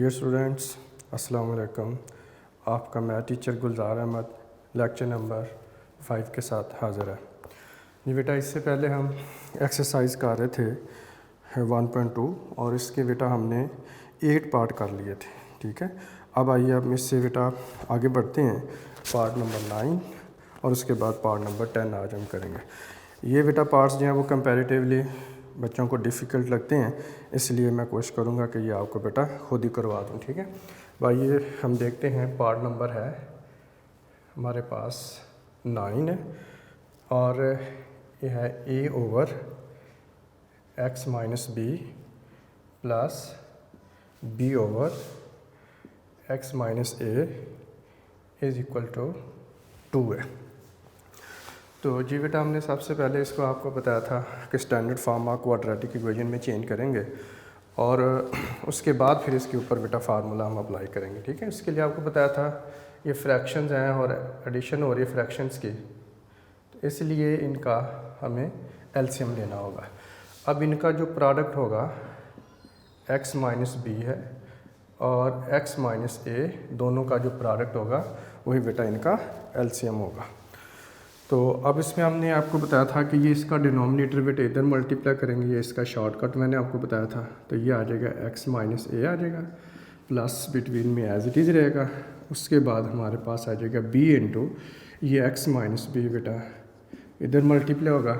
Dear students, अस्सलाम वालेकुम। आपका मैथ टीचर गुलजार अहमद लेक्चर नंबर 5 के साथ हाज़िर है। जी बेटा, इससे पहले हम एक्सरसाइज कर रहे थे 1.2 और इसके बेटा हमने 8 पार्ट कर लिए थे। ठीक है, अब आइए अब इससे बेटा आगे बढ़ते हैं पार्ट नंबर 9 और उसके बाद पार्ट नंबर 10 आज हम करेंगे। ये बेटा पार्ट्स जो हैं वो कंपैरेटिवली बच्चों को डिफ़िकल्ट लगते हैं, इसलिए मैं कोशिश करूँगा कि ये आपको बेटा खुद ही करवा दूँ। ठीक है भाई, ये हम देखते हैं पार्ट नंबर है हमारे पास 9 है और ये है a over x minus b plus b over x minus a is equal to 2 है। तो जी बेटा, हमने सबसे पहले इसको आपको बताया था कि standard form of quadratic equation में चेंज करेंगे और उसके बाद फिर इसके ऊपर बेटा फार्मूला हम अप्लाई करेंगे। ठीक है, इसके लिए आपको बताया था ये फ्रैक्शंस हैं और एडिशन हो रही है फ्रैक्शंस की, तो इसलिए इनका हमें एलसीएम लेना होगा। अब इनका जो प्रोडक्ट होगा x माइनस बी है और x माइनस ए, दोनों का जो प्रोडक्ट होगा वही बेटा इनका एलसीएम होगा। तो अब इसमें हमने आपको बताया था कि ये इसका डिनोमिनेटर बेटा इधर मल्टीप्लाई करेंगे, ये इसका शॉर्टकट मैंने आपको बताया था। तो ये आ जाएगा x माइनस ए आ जाएगा, प्लस बिटवीन में एज इट इज़ रहेगा। उसके बाद हमारे पास आ जाएगा b इंटू ये x माइनस बी बेटा इधर मल्टीप्लाई होगा।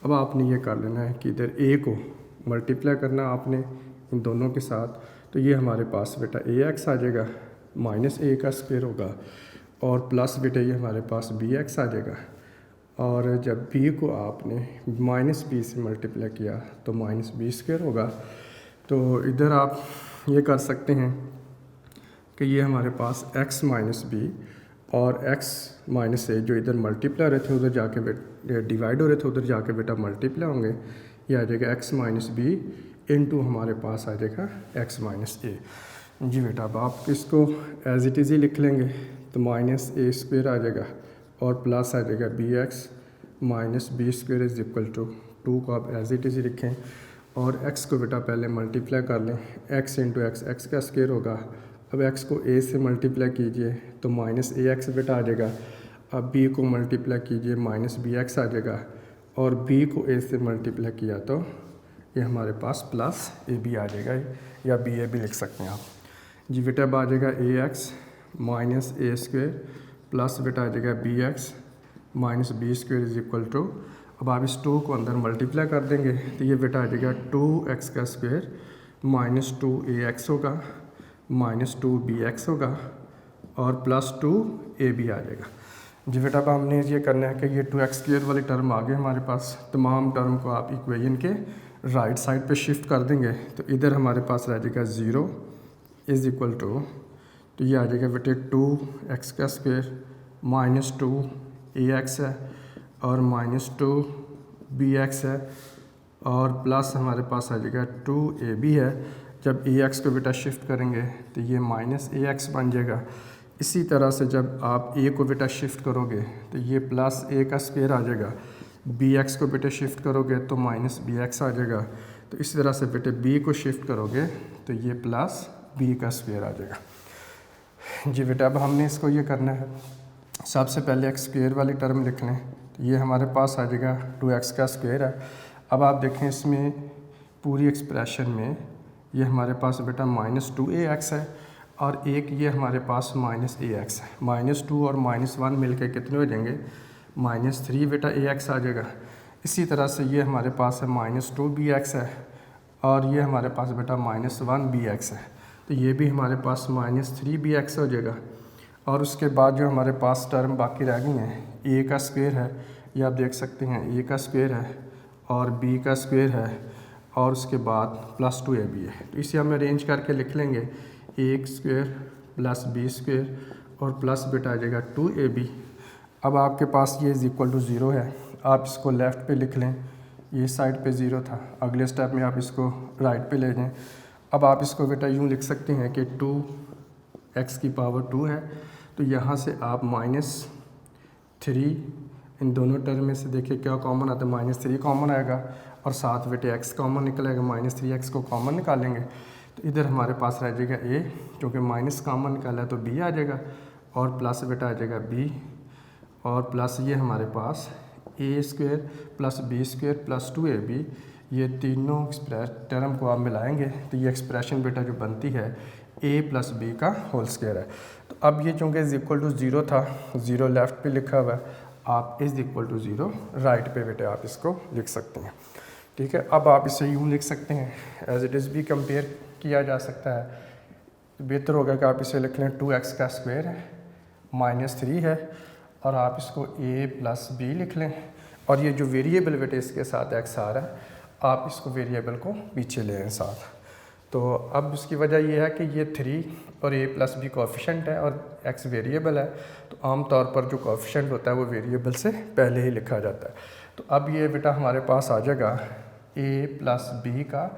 अब आपने ये कर लेना है कि इधर a को मल्टीप्लाई करना आपने इन दोनों के साथ, तो ये हमारे पास बेटा ax आ जाएगा, माइनस a का स्क्वायर होगा और प्लस बेटा ये हमारे पास bx आ जाएगा। और जब b को आपने माइनस बी से मल्टीप्लाई किया तो माइनस बी स्क्वायर होगा। तो इधर आप ये कर सकते हैं कि ये हमारे पास x माइनस बी और x माइनस ए जो इधर मल्टीप्लाई हो रहे थे उधर जाके डिवाइड हो रहे थे उधर जाके बेटा मल्टीप्लाई होंगे। ये आ जाएगा x माइनस बी इंटू हमारे पास आ जाएगा x माइनस ए। जी बेटा, अब आप इसको एज इट इज़ ही लिख लेंगे तो माइनस ए स्क्वायर आ जाएगा और प्लस आ जाएगा b x minus b square is equal to 2 को आप एज इट इज़ ही लिखें और x को बेटा पहले मल्टीप्लाई कर लें, x इंटू एक्स एक्स का स्क्वायर होगा। अब x को a से मल्टीप्लाई कीजिए तो माइनस ए एक्स बेटा आ जाएगा। अब b को मल्टीप्लाई कीजिए माइनस बी एक्स आ जाएगा और b को a से मल्टीप्लाई किया तो ये हमारे पास प्लस ए बी आ जाएगा, या बी ए भी लिख सकते हैं आप। जी बेटा, अब आ जाएगा a x minus a square plus बेटा आ जाएगा b x minus b square is equal to, अब आप इस 2 को अंदर मल्टीप्लाई कर देंगे तो ये बेटा आ जाएगा 2x का स्क्वायर माइनस 2ax होगा माइनस 2bx होगा और प्लस 2ab आ जाएगा। जी बेटा, अब हमने ये करना है कि ये 2x स्क्वायर वाली टर्म आ गई हमारे पास, तमाम टर्म को आप इक्वेशन के राइट साइड पे शिफ्ट कर देंगे तो इधर हमारे पास रह जाएगा 0 इज़ इक्वल टू, तो ये आ जाएगा बेटे 2x का स्क्वायर माइनस 2ax है और माइनस 2bx है और प्लस हमारे पास आ जाएगा 2ab है। जब ax को बेटा शिफ्ट करेंगे तो ये माइनस ax बन जाएगा। इसी तरह से जब आप a को बेटा शिफ्ट करोगे तो ये प्लस a का स्क्वायर आ जाएगा, bx को बेटे शिफ्ट करोगे तो माइनस bx आ जाएगा। तो इसी तरह से बेटे b को शिफ्ट करोगे तो ये प्लस b का स्क्वायर आ जाएगा। जी बेटा, अब हमने इसको ये करना है, सबसे पहले x स्क्वायर वाली टर्म लिख लें तो ये हमारे पास आ जाएगा 2x का स्क्वायर है। अब आप देखें इसमें पूरी एक्सप्रेशन में ये हमारे पास बेटा माइनस 2ax है और एक ये हमारे पास माइनस ax है। माइनस 2 और माइनस 1 मिल के कितने हो जाएंगे, माइनस 3 बेटा ax आ जाएगा। इसी तरह से ये हमारे पास है माइनस 2bx है और ये हमारे पास बेटा माइनस 1bx है, तो ये भी हमारे पास माइनस 3bx हो जाएगा। और उसके बाद जो हमारे पास टर्म बाकी रह गई हैं, a का स्क्वायर है, ये आप देख सकते हैं a का स्क्वायर है और b का स्क्वायर है और उसके बाद प्लस 2ab है। तो इसे हम अरेंज करके लिख लेंगे a square plus b square और प्लस बेटा आ जाएगा 2ab। अब आपके पास ये इज़ इक्वल टू 0 है, आप इसको लेफ़्ट पे लिख लें, ये साइड पे 0 था, अगले स्टेप में आप इसको राइट पे ले जाएं। अब आप इसको बेटा यूँ लिख सकते हैं कि 2x की पावर 2 है, तो यहाँ से आप माइनस 3 इन दोनों टर्म में से देखिए क्या कॉमन आता है, माइनस 3 कॉमन आएगा और साथ बेटे x कॉमन निकलेगा, माइनस 3x को कॉमन निकालेंगे तो इधर हमारे पास रह जाएगा ए, क्योंकि माइनस कॉमन निकाला है तो बी आ जाएगा, और प्लस बेटा आ जाएगा बी, और प्लस ये हमारे पास A square plus B square plus 2ab, ये तीनों टर्म को आप मिलाएंगे तो ये एक्सप्रेशन बेटा जो बनती है a प्लस बी का होल स्क्वायर है। तो अब ये चूँकि इज़ इक्वल टू ज़ीरो था, ज़ीरो लेफ़्ट पे लिखा हुआ है, आप is equal to zero right पे बेटे आप इसको लिख सकते हैं। ठीक है, अब आप इसे यूँ लिख सकते हैं, एज इट इज़ भी कंपेयर किया जा सकता है। बेहतर होगा कि आप इसे लिख लें 2x का स्क्वायर है -3 है, और आप इसको a प्लस बी लिख लें, और ये जो वेरिएबल बेटे इसके साथ x आ रहा है आप इसको वेरिएबल को पीछे ले आए साथ। तो अब इसकी वजह यह है कि ये 3 और a प्लस बी कोएफिशिएंट है और x वेरिएबल है, तो आम तौर पर जो कोएफिशिएंट होता है वो वेरिएबल से पहले ही लिखा जाता है। तो अब ये बेटा हमारे पास आ जाएगा a प्लस बी का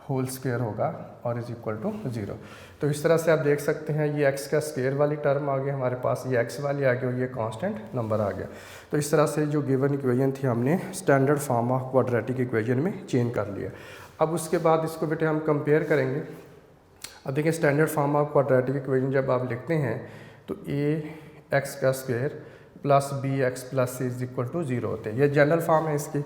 होल स्क्वायर होगा और इज़ इक्वल टू 0। तो इस तरह से आप देख सकते हैं ये x का स्क्वायर वाली टर्म आ गया हमारे पास, ये x वाली आ गई और ये कांस्टेंट नंबर आ गया। तो इस तरह से जो गिवन इक्वेशन थी हमने standard form of quadratic equation में चेंज कर लिया। अब उसके बाद इसको बेटे हम कंपेयर करेंगे। अब देखिए standard form of quadratic equation जब आप लिखते हैं तो a x का square plus b x plus c is equal to 0 होते हैं, ये जनरल फॉर्म है इसकी।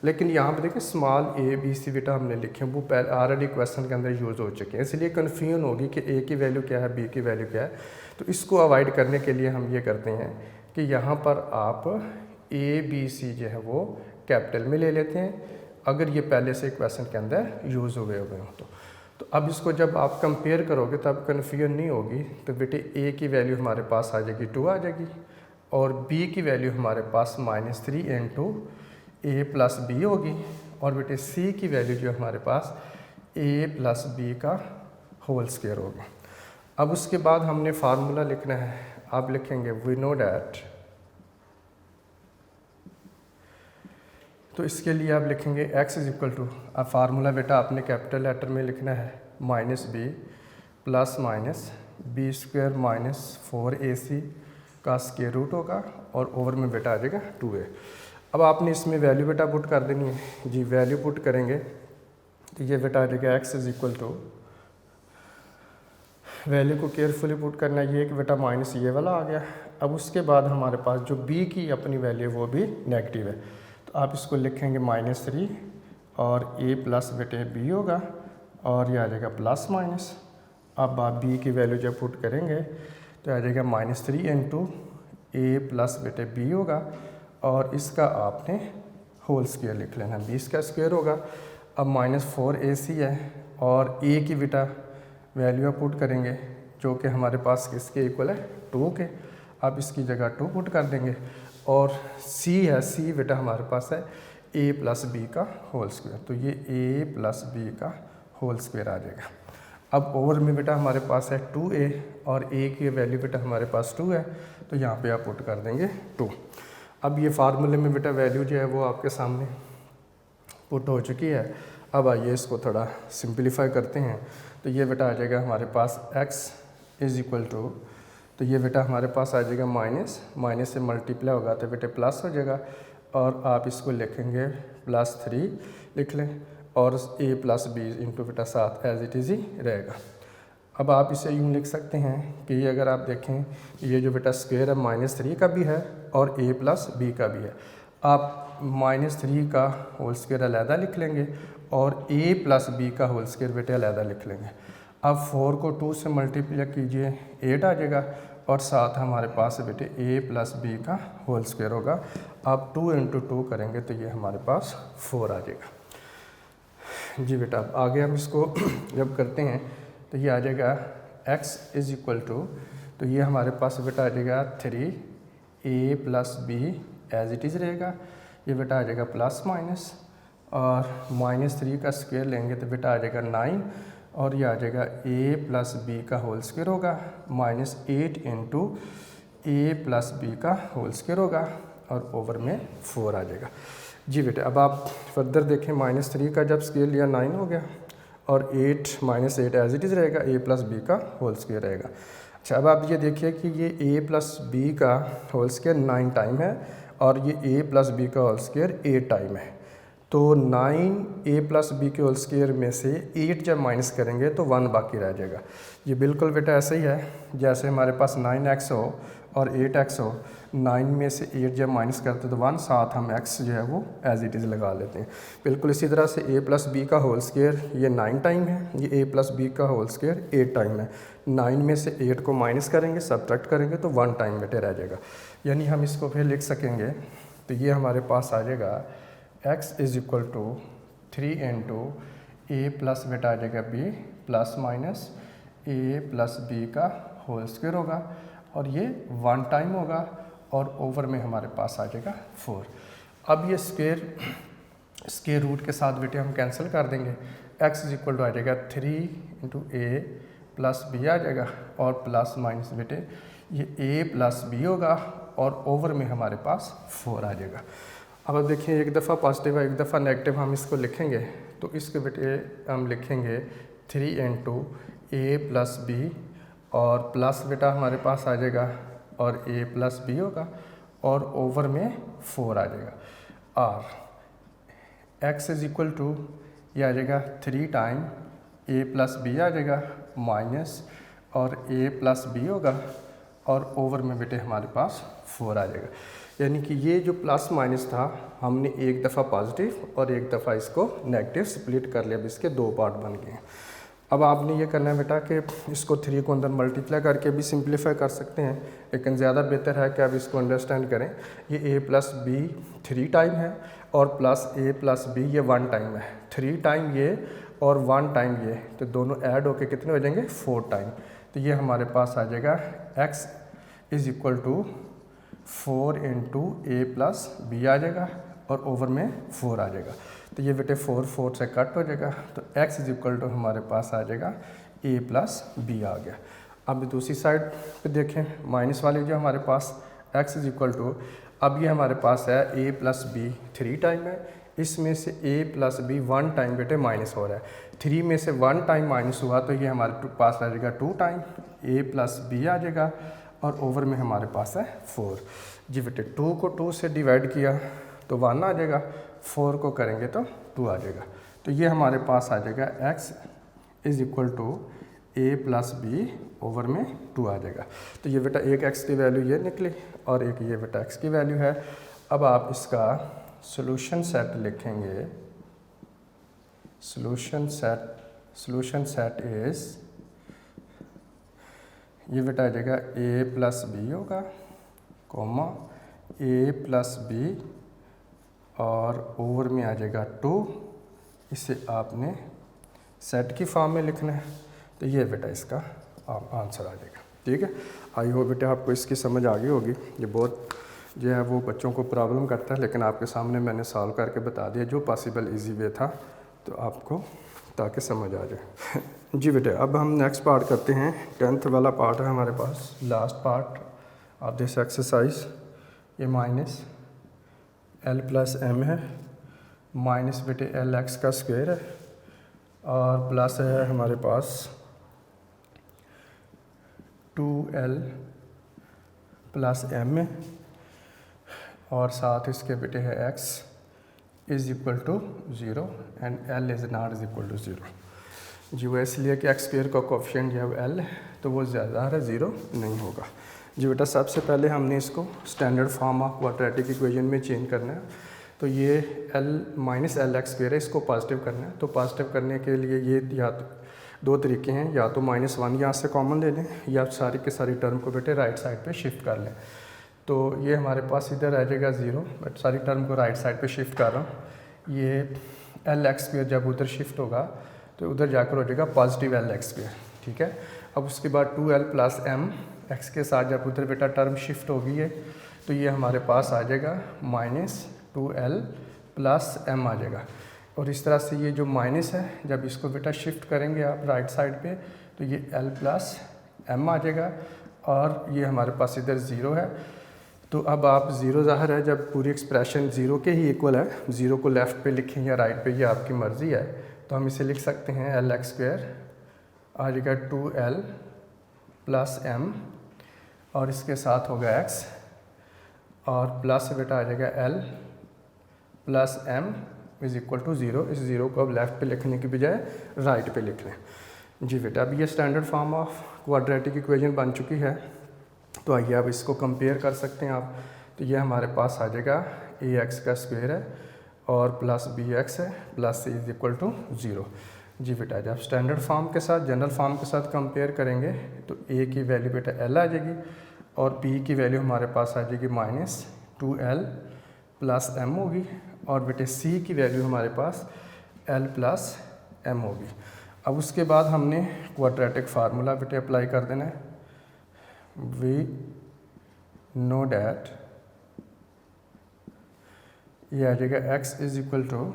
लेकिन यहाँ पे देखिए स्मॉल a b c बेटा हमने लिखे हैं, वो पहले ऑलरेडी क्वेश्चन के अंदर यूज़ हो चुके हैं, इसलिए कन्फ्यूजन होगी कि a की वैल्यू क्या है b की वैल्यू क्या है। तो इसको अवॉइड करने के लिए हम ये करते हैं कि यहाँ पर आप a b c जो है वो कैपिटल में ले लेते हैं, अगर ये पहले से क्वेश्चन के अंदर यूज़ हुए हो तो अब इसको जब आप कंपेयर करोगे तब कन्फ्यूजन नहीं होगी। तो बेटे a की वैल्यू हमारे पास आ जाएगी 2 आ जाएगी, और b की वैल्यू हमारे पास -3 इंटू a प्लस बी होगी, और बेटे c की वैल्यू जो हमारे पास a प्लस बी का होल स्क्वायर होगा। अब उसके बाद हमने फार्मूला लिखना है, आप लिखेंगे वी नो डैट, तो इसके लिए आप लिखेंगे x इज इक्वल टू, अब फार्मूला बेटा आपने कैपिटल लेटर में लिखना है -b plus minus b square -4ac का स्क्वायर रूट होगा, और ओवर में बेटा आ जाएगा 2a। अब आपने इसमें वैल्यू बेटा पुट कर देनी है जी, वैल्यू पुट करेंगे तो ये बेटा आ जाएगा x is equal to, value को केयरफुली पुट करना है, ये कि बेटा माइनस ये वाला आ गया। अब उसके बाद हमारे पास जो b की अपनी वैल्यू वो भी नेगेटिव है, तो आप इसको लिखेंगे -3 और a प्लस बेटे b होगा, और ये आ जाएगा प्लस माइनस। अब आप b की वैल्यू जब पुट करेंगे तो आ जाएगा -3 इंटू a प्लस बेटे b होगा, और इसका आपने होल स्क्वायर लिख लेना, 20 का स्क्वायर होगा। अब -4ac है, और a की बेटा वैल्यू आप पुट करेंगे जो कि हमारे पास किसके इक्वल है 2 के, आप इसकी जगह 2 पुट कर देंगे, और c है, c बेटा हमारे पास है a प्लस बी का होल स्क्वायर, तो ये a प्लस बी का होल स्क्वायर आ जाएगा। अब ओवर में बेटा हमारे पास है 2a, और a की वैल्यू बेटा हमारे पास 2 है, तो यहाँ पे आप पुट कर देंगे 2। अब ये फार्मूले में बेटा वैल्यू जो है वो आपके सामने पुट हो चुकी है। अब आइए इसको थोड़ा सिंपलीफाई करते हैं, तो ये बेटा आ जाएगा हमारे पास x इज़ इक्वल टू, तो ये बेटा हमारे पास आ जाएगा माइनस से मल्टीप्लाई होगा तो बेटे प्लस हो जाएगा, और आप इसको लिखेंगे +3 लिख लें, और a प्लस बी इंटू बेटा साथ एज इट इज़ ही रहेगा। अब आप इसे यूँ लिख सकते हैं कि ये अगर आप देखें ये जो बेटा स्क्वायर है -3 का भी है और a प्लस बी का भी है, आप -3 का होल स्क्वायर अलहदा लिख लेंगे और a प्लस बी का होल स्क्वायर बेटे अलहदा लिख लेंगे। अब 4 को 2 से मल्टीप्लाई कीजिए 8 आ जाएगा, और साथ हमारे पास बेटे a प्लस बी का होल स्क्वायर होगा। आप 2 इंटू 2 करेंगे तो ये हमारे पास 4 आ जाएगा जी बेटा। अब आगे हम इसको जब करते हैं तो ये आ जाएगा x इज़ इक्वल टू, तो ये हमारे पास बेटा आ जाएगा 3a plus b as it is रहेगा, ये बेटा आ जाएगा प्लस माइनस, और -3 का स्क्वायर लेंगे तो बेटा आ जाएगा 9, और ये आ जाएगा a प्लस बी का होल स्क्वायर होगा -8 इंटू a प्लस बी का होल स्क्वायर होगा, और ओवर में 4 आ जाएगा जी बेटे। अब आप फर्दर देखें -3 का जब स्क्वायर लिया 9 हो गया, और 8 -8 एज इट इज़ रहेगा, a प्लस बी का होल स्क्वायर रहेगा। अच्छा, अब आप ये देखिए कि ये a प्लस बी का होल स्क्वायर 9 टाइम है, और ये a प्लस बी का होल स्क्वायर 8 टाइम है। तो 9a प्लस बी के होल स्क्वायर में से 8 जब माइनस करेंगे तो 1 बाकी रह जाएगा। ये बिल्कुल बेटा ऐसा ही है जैसे हमारे पास 9x हो और 8x हो, 9 में से 8 जब माइनस करते हैं तो 1, साथ हम x जो है वो एज इट इज़ लगा लेते हैं। बिल्कुल इसी तरह से a प्लस बी का होल स्क्वायर ये 9 टाइम है, ये a प्लस बी का होल स्क्वायर 8 टाइम है। 9 में से 8 को माइनस करेंगे, सब्ट्रैक्ट करेंगे तो 1 टाइम बेटे रह जाएगा। यानी हम इसको फिर लिख सकेंगे तो ये हमारे पास आ जाएगा x is equal to 3 into A plus बेटा आ जाएगा b plus minus a plus b का होल स्क्वायर होगा और ये 1 टाइम होगा और ओवर में हमारे पास आ जाएगा 4। अब ये स्क्वायर रूट के साथ बेटे हम कैंसिल कर देंगे। x इज इक्वल टू आ जाएगा 3 इंटू ए प्लस बी आ जाएगा और प्लस माइनस बेटे ये a प्लस बी होगा और ओवर में हमारे पास 4 आ जाएगा। अब देखिए एक दफ़ा पॉजिटिव है एक दफ़ा नेगेटिव, हम इसको लिखेंगे तो इसके बेटे हम लिखेंगे 3 इंटू ए प्लस बी और प्लस बेटा हमारे पास आ जाएगा और a प्लस बी होगा और ओवर में 4 आ जाएगा। और x इज़ इक्वल टू ये आ जाएगा 3 टाइम a प्लस बी आ जाएगा माइनस और a प्लस बी होगा और ओवर में बेटे हमारे पास 4 आ जाएगा। यानी कि ये जो प्लस माइनस था हमने एक दफ़ा पॉजिटिव और एक दफ़ा इसको नेगेटिव स्प्लिट कर लिया, अब इसके 2 पार्ट बन गए हैं। अब आपने ये करना है बेटा कि इसको 3 को अंदर मल्टीप्लाई करके भी सिंप्लीफाई कर सकते हैं, लेकिन ज़्यादा बेहतर है कि आप इसको अंडरस्टैंड करें। ये a प्लस बी 3 टाइम है और प्लस a प्लस बी ये 1 टाइम है। 3 टाइम ये और 1 टाइम ये, तो दोनों ऐड होके कितने हो जाएंगे 4 टाइम। तो ये हमारे पास आ जाएगा x is equal to 4 into A plus B आ जाएगा और ओवर में 4 आ जाएगा। तो ये बेटे 4 से कट हो जाएगा तो x इज इक्वल टू हमारे पास आ जाएगा a प्लस बी आ गया। अब दूसरी साइड पे देखें माइनस वाली जो हमारे पास x इज इक्वल टू, अब ये हमारे पास है a प्लस बी 3 टाइम है, इसमें से a प्लस बी 1 टाइम बेटे माइनस हो रहा है। 3 में से 1 टाइम माइनस हुआ तो ये हमारे पास आ जाएगा 2 टाइम a प्लस बी आ जाएगा और ओवर में हमारे पास है 4। जी बेटे 2 को 2 से डिवाइड किया तो 1 आ जाएगा, 4 को करेंगे तो 2 आ जाएगा। तो ये हमारे पास आ जाएगा x is equal to a plus b over में 2 आ जाएगा। तो ये बेटा एक x की वैल्यू ये निकली और एक ये बेटा x की वैल्यू है। अब आप इसका सॉल्यूशन सेट लिखेंगे। सॉल्यूशन सेट इज़ ये बेटा आ जाएगा a प्लस बी होगा कॉमा a प्लस बी और ओवर में आ जाएगा 2। इसे आपने सेट की फॉर्म में लिखना है तो ये बेटा इसका आंसर आ जाएगा। ठीक है, आई होप बेटा आपको इसकी समझ आ गई होगी। ये बहुत जो है वो बच्चों को प्रॉब्लम करता है, लेकिन आपके सामने मैंने सॉल्व करके बता दिया जो पॉसिबल इजी वे था, तो आपको ताकि समझ आ जाए। जी बेटे अब हम नेक्स्ट पार्ट करते हैं। 10th वाला पार्ट है हमारे पास, last part of this exercise. ये माइनस एल प्लस एम है, माइनस बेटे एल एक्स का स्क्वायर है और प्लस है हमारे पास 2l प्लस एम है और साथ इसके बेटे है x is equal to 0 and l is not is equal to 0। जी वो इसलिए कि एक्स स्क्वायर का कोफिशिएंट जो है l है तो वो ज़्यादा है, 0 नहीं होगा। जी बेटा सबसे पहले हमने इसको standard form of quadratic equation में चेंज करना है। तो ये l minus L x square है, इसको पॉजिटिव करना है। तो पॉजिटिव करने के लिए ये या तो 2 तरीके हैं, या तो -1 यहाँ से कॉमन ले लें या सारी के सारी टर्म को बेटे राइट साइड पे शिफ्ट कर लें। तो ये हमारे पास इधर आ जाएगा 0, बट सारी टर्म को राइट साइड पे शिफ्ट कर रहा हूँ। ये एल एक्स स्क्वायर जब उधर शिफ्ट होगा तो उधर जाकर हो जाएगा पॉजिटिव एल एक्स स्क्वायर। ठीक है, अब उसके बाद 2l प्लस एम एक्स के साथ जब उधर बेटा टर्म शिफ्ट होगी है तो ये हमारे पास आ जाएगा -2l प्लस एम आ जाएगा। और इस तरह से ये जो माइनस है जब इसको बेटा शिफ्ट करेंगे आप राइट साइड पे तो ये l प्लस एम आ जाएगा और ये हमारे पास इधर 0 है। तो अब आप 0 ज़ाहिर है जब पूरी एक्सप्रेशन 0 के ही इक्वल है, 0 को लेफ़्ट पे लिखें या राइट पे, ये आपकी मर्ज़ी है। तो हम इसे लिख सकते हैं एल एक्स स्क्वायर आ जाएगा 2l प्लस एम और इसके साथ होगा x और प्लस बेटा आ जाएगा l plus m is equal to 0। इस 0 को अब लेफ़्ट पे लिखने की बजाय राइट पे लिख लें। जी बेटा, अब ये standard form of quadratic equation बन चुकी है। तो आइए अब इसको कंपेयर कर सकते हैं आप। तो ये हमारे पास आ जाएगा ax का स्क्वायर है और प्लस bx है plus c is equal to 0। जी बेटा, जब स्टैंडर्ड फॉर्म के साथ जनरल फॉर्म के साथ कंपेयर करेंगे तो a की वैल्यू बेटा l आ जाएगी और b की वैल्यू हमारे पास आ जाएगी -2l प्लस m होगी और बेटे c की वैल्यू हमारे पास l प्लस m होगी। अब उसके बाद हमने क्वाड्रेटिक फार्मूला बेटे अप्लाई कर देना है। वी नो डैट ये आ जाएगा x is equal to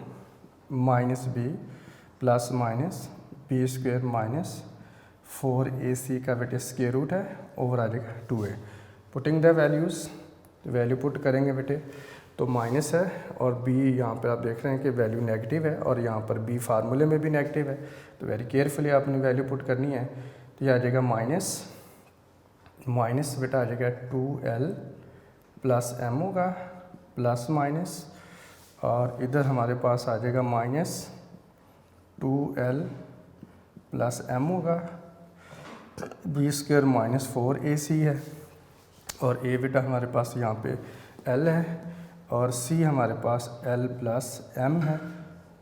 -b plus -b square -4ac का बेटे स्क्वायर रूट है ओवर आ जाएगा 2a। Putting the values, value put करेंगे बेटे तो माइनस है और b यहाँ पर आप देख रहे हैं कि वैल्यू नेगेटिव है और यहाँ पर b फार्मूले में भी नेगेटिव है, तो वेरी केयरफुली आपने वैल्यू पुट करनी है। तो ये आ जाएगा माइनस बेटा आ जाएगा 2l प्लस m होगा प्लस माइनस और इधर हमारे पास आ जाएगा -2l प्लस m होगा, b स्क्वायर -4ac है और a बेटा हमारे पास यहाँ पे l है और c हमारे पास l प्लस m है।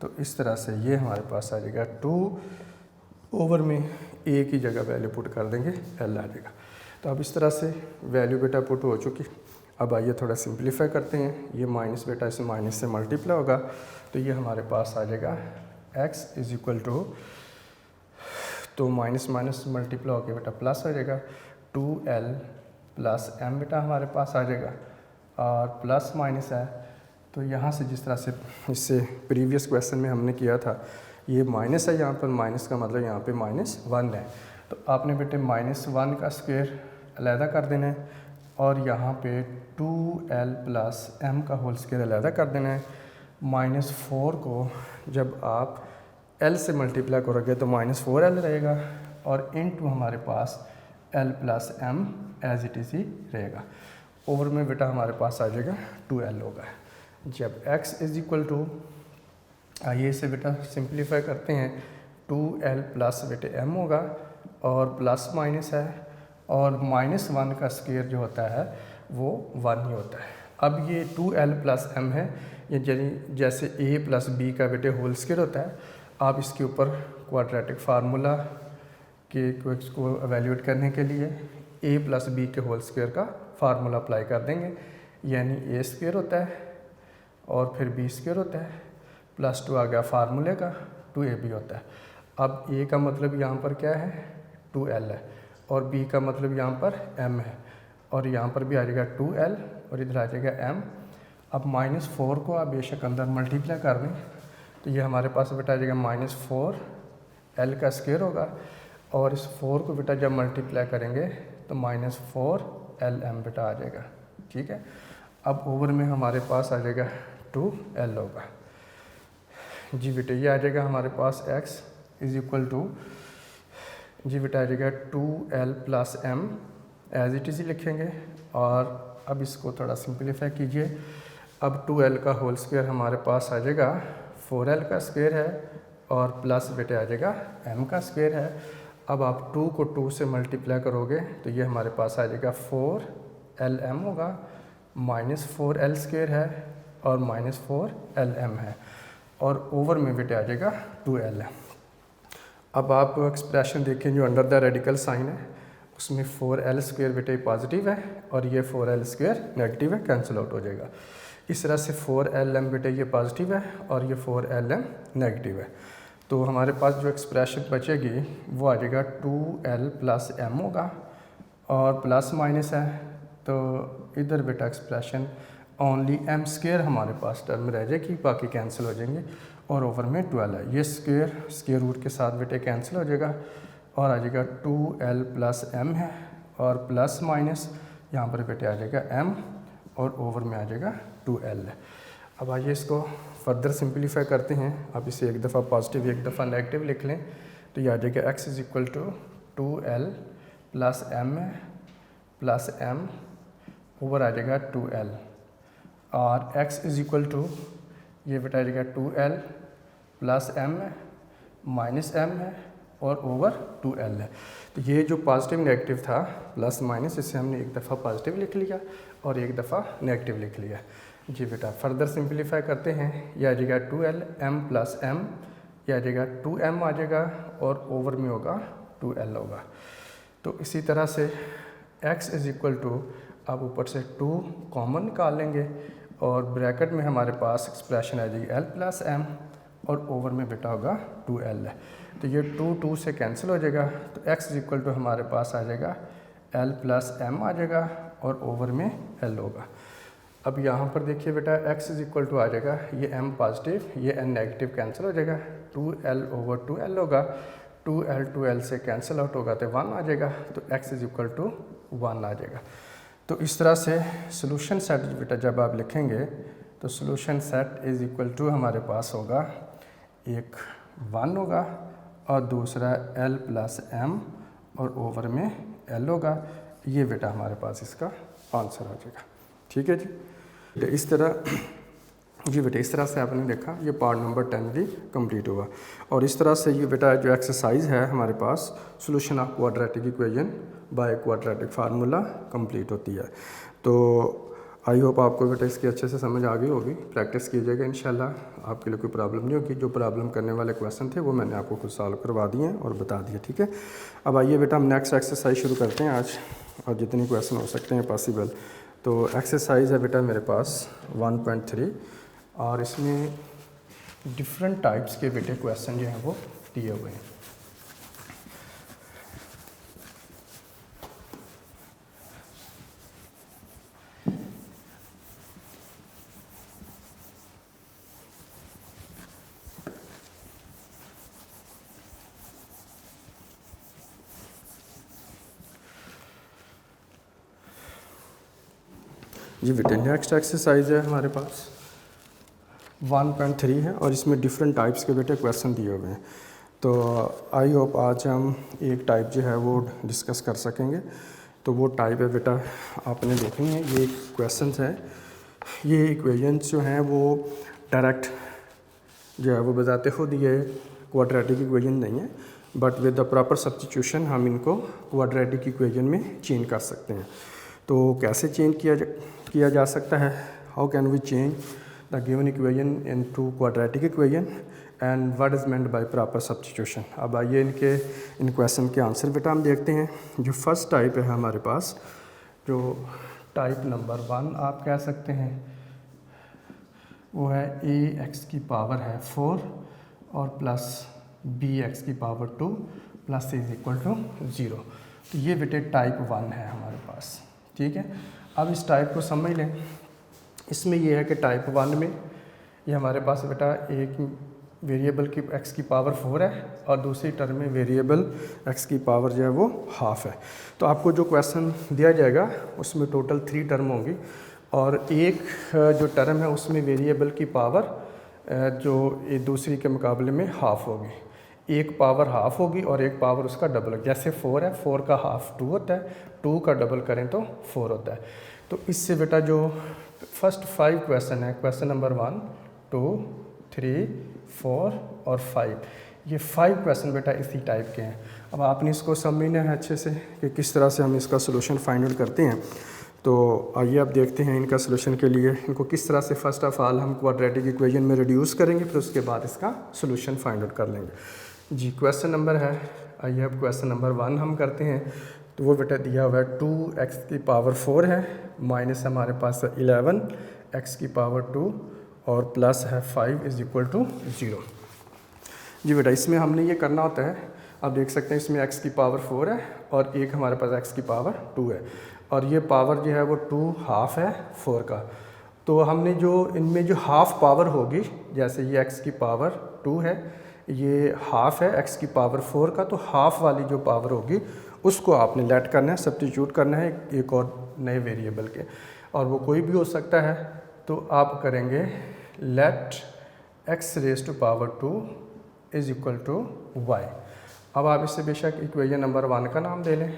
तो इस तरह से ये हमारे पास आ जाएगा 2 ओवर में a की जगह वैल्यू पुट कर देंगे l आ जाएगा। तो अब इस तरह से वैल्यू बेटा पुट हो चुकी। अब आइए थोड़ा सिंप्लीफाई करते हैं। ये माइनस बेटा इस माइनस से मल्टीप्लाई होगा तो ये हमारे पास आ जाएगा x इज इक्वल टू, तो माइनस माइनस मल्टीप्लाई होकर बेटा प्लस आ जाएगा 2l प्लस m बेटा हमारे पास आ जाएगा और प्लस माइनस है तो यहाँ से जिस तरह से इससे प्रीवियस क्वेश्चन में हमने किया था ये माइनस है, यहाँ पर माइनस का मतलब यहाँ पे -1 है। तो आपने बेटे -1 का स्क्वायर अलहदा कर देना है और यहाँ पे 2l प्लस m का होल स्क्वायर अलहदा कर देना है। -4 को जब आप l से मल्टीप्लाई करोगे तो -4l रहेगा और इनटू हमारे पास l plus m as it is ही रहेगा। ओवर में बेटा हमारे पास आ जाएगा 2l होगा। जब x इज इक्वल टू, आइए इसे बेटा सिंप्लीफाई करते हैं, 2l प्लस बेटे m होगा और प्लस माइनस है और -1 का स्क्वायर जो होता है वो 1 ही होता है। अब ये 2l प्लस m है, ये जैसे a प्लस b का बेटे होल स्क्वायर होता है। आप इसके ऊपर क्वाड्रेटिक फार्मूला के को एवेल्यूएट करने के लिए a प्लस b के होल स्क्वायर का फार्मूला अप्लाई कर देंगे, यानी a स्क्वायर होता है और फिर b स्क्वायर होता है प्लस 2 आ गया फार्मूले का 2ab होता है। अब a का मतलब यहाँ पर क्या है 2l है और b का मतलब यहाँ पर m है और यहाँ पर भी आ जाएगा 2l और इधर आ जाएगा m। अब -4 को आप बेशक अंदर मल्टीप्लाई कर दें तो ये हमारे पास बेटा आ जाएगा -4l का स्क्वायर होगा और इस 4 को बेटा जब मल्टीप्लाई करेंगे तो -4lm बेटा आ जाएगा। ठीक है, अब ओवर में हमारे पास आ जाएगा 2l होगा। जी बेटा, ये आ जाएगा हमारे पास x इज इक्वल टू, जी बेटा आ जाएगा 2l plus m as it is ही लिखेंगे और अब इसको थोड़ा सिंप्लीफाई कीजिए। अब 2l का होल स्क्वायर हमारे पास आ जाएगा 4l का स्क्वायर है और प्लस बेटे आ जाएगा m का स्क्वायर है। अब आप 2 को 2 से मल्टीप्लाई करोगे तो ये हमारे पास आ जाएगा 4lm होगा, -4l स्क्वायर है और -4lm है और ओवर में बेटे आ जाएगा 2l है। अब आप एक्सप्रेशन देखें जो अंडर द रेडिकल साइन है उसमें 4l स्क्वायर बेटे पॉजिटिव है और ये 4l स्क्वायर नेगेटिव है, कैंसिल आउट हो जाएगा। इस तरह से 4lm बेटे ये पॉजिटिव है और ये 4lm नेगेटिव है। तो हमारे पास जो एक्सप्रेशन बचेगी वो आ जाएगा 2l प्लस m होगा और प्लस माइनस है तो इधर बेटा एक्सप्रेशन ओनली m स्क्वायर हमारे पास टर्म रह जाएगी, बाकी कैंसिल हो जाएंगे और ओवर में 12 है। ये स्क्वायर रूट के साथ बेटे कैंसिल हो जाएगा और आ जाएगा 2l प्लस m है और प्लस माइनस यहाँ पर बेटे आ जाएगा m और ओवर में आ जाएगा 2l है। अब आइए इसको फर्दर सिंप्लीफाई करते हैं। आप इसे एक दफ़ा पॉजिटिव एक दफ़ा नेगेटिव लिख लें तो ये आ जाएगा x is equal to 2l plus m plus m over आ जाएगा 2l और x इज इक्वल टू, ये बेटा आ जाएगा 2l प्लस m है माइनस m है और ओवर 2l है। तो ये जो पॉजिटिव नेगेटिव था प्लस माइनस, इसे हमने एक दफ़ा पॉजिटिव लिख लिया और एक दफ़ा नेगेटिव लिख लिया। जी बेटा फर्दर सिंप्लीफाई करते हैं, यह आ जाएगा 2l m प्लस m, यह आ जाएगा 2m आ जाएगा और ओवर में होगा 2l होगा। तो इसी तरह से x इज़ इक्वल टू, अब ऊपर से 2 कॉमन निकाल लेंगे और ब्रैकेट में हमारे पास एक्सप्रेशन आ जाएगी l प्लस m और ओवर में बेटा होगा 2l है। तो ये 2 से कैंसिल हो जाएगा, तो x इज़ इक्वल टू हमारे पास आ जाएगा l प्लस m आ जाएगा और ओवर में l होगा। अब यहाँ पर देखिए बेटा x इज़ इक्वल टू आ जाएगा, ये m पॉजिटिव ये n नेगेटिव कैंसिल हो जाएगा, 2l ओवर 2l होगा, 2l से कैंसिल आउट होगा तो 1 आ जाएगा, तो x इज़ इक्वल टू 1 आ जाएगा। तो इस तरह से सोल्यूशन सेट बेटा जब आप लिखेंगे तो solution set is equal to हमारे पास होगा, एक 1 होगा और दूसरा l प्लस m और ओवर में l होगा। ये बेटा हमारे पास इसका आंसर आ जाएगा। ठीक है जी, इस तरह जी बेटा इस तरह से आपने देखा ये पार्ट नंबर 10 भी कंप्लीट हुआ। और इस तरह से ये बेटा जो एक्सरसाइज है हमारे पास solution of quadratic equation by quadratic formula complete होती है। तो आई होप आपको बेटा इसकी अच्छे से समझ आ गई होगी, प्रैक्टिस कीजिएगा, इंशाल्लाह आपके लिए कोई प्रॉब्लम नहीं होगी। जो प्रॉब्लम करने वाले क्वेश्चन थे वो मैंने आपको खुद सॉल्व करवा दिए और बता दिए। ठीक है, अब आइए बेटा हम नेक्स्ट एक्सरसाइज शुरू करते हैं आज, और जितनी क्वेश्चन हो सकते हैं पॉसिबल। तो एक्सरसाइज है बेटा मेरे पास 1.3 और इसमें डिफरेंट टाइप्स के बेटे क्वेश्चन जो हैं वो दिए हुए हैं। जी बेटे नेक्स्ट एक्सरसाइज है हमारे पास 1.3 है और इसमें डिफरेंट टाइप्स के बेटे क्वेश्चन दिए हुए हैं। तो आई होप आज हम एक टाइप जो है वो डिस्कस कर सकेंगे। तो वो टाइप है बेटा आपने देखनी है, ये क्वेश्चन है, ये इक्वेशंस जो हैं वो डायरेक्ट जो है वो बताते खुद ये क्वाड्रेटिक इक्वेशन नहीं है, but with the proper substitution हम इनको क्वाड्रेटिक इक्वेशन में चेंज कर सकते हैं। तो कैसे चेंज किया जा सकता है, how can we change the given equation into quadratic equation and what is meant by proper substitution. अब आइए इन क्वेश्चन के आंसर बेटा हम देखते हैं। जो फर्स्ट टाइप है हमारे पास, जो टाइप नंबर 1 आप कह सकते हैं, वो है ax की पावर है 4 और प्लस bx की power 2 plus c is equal to 0। तो ये बेटे टाइप 1 है हमारे पास। ठीक है, अब इस टाइप को समझ लें। इसमें यह है कि टाइप 1 में ये हमारे पास बेटा एक वेरिएबल की x की पावर 4 है और दूसरी टर्म में वेरिएबल x की पावर जो है वो हाफ है। तो आपको जो क्वेश्चन दिया जाएगा उसमें टोटल 3 टर्म होंगी और एक जो टर्म है उसमें वेरिएबल की पावर जो दूसरी के मुकाबले में हाफ होगी, एक पावर हाफ होगी और एक पावर उसका डबल। जैसे 4 है, 4 का हाफ 2 होता है, 2 का डबल करें तो 4 होता है। तो इससे बेटा जो फर्स्ट 5 क्वेश्चन है, क्वेश्चन नंबर 1, 2, 3, 4 और 5, ये 5 क्वेश्चन बेटा इसी टाइप के हैं। अब आपने इसको समझना है अच्छे से कि किस तरह से हम इसका सोल्यूशन फाइंड आउट करते हैं। तो आइए आप देखते हैं इनका सोल्यूशन के लिए इनको किस तरह से फर्स्ट ऑफ ऑल हम क्वाड्रेटिक इक्वेशन में रिड्यूस करेंगे, फिर उसके बाद इसका सोल्यूशन फाइंड आउट कर लेंगे। जी क्वेश्चन नंबर है, आइए अब क्वेश्चन नंबर 1 हम करते हैं। तो वो बेटा दिया हुआ है 2x की पावर 4 है, माइनस हमारे पास 11 x की पावर 2 और प्लस है 5 इज इक्वल टू 0। जी बेटा इसमें हमने ये करना होता है, आप देख सकते हैं इसमें x की पावर 4 है और एक हमारे पास x की पावर 2 है और ये पावर जो है वो 2 हाफ है 4 का। तो हमने जो इनमें जो हाफ पावर होगी, जैसे ये x की पावर 2 है, ये हाफ है x की पावर 4 का, तो हाफ वाली जो पावर होगी उसको आपने लेट करना है, सब्स्टिट्यूट करना है एक और नए वेरिएबल के, और वो कोई भी हो सकता है। तो आप करेंगे let x raise to power 2 is equal to y। अब आप इससे बेशक इक्वेशन नंबर 1 का नाम दे लें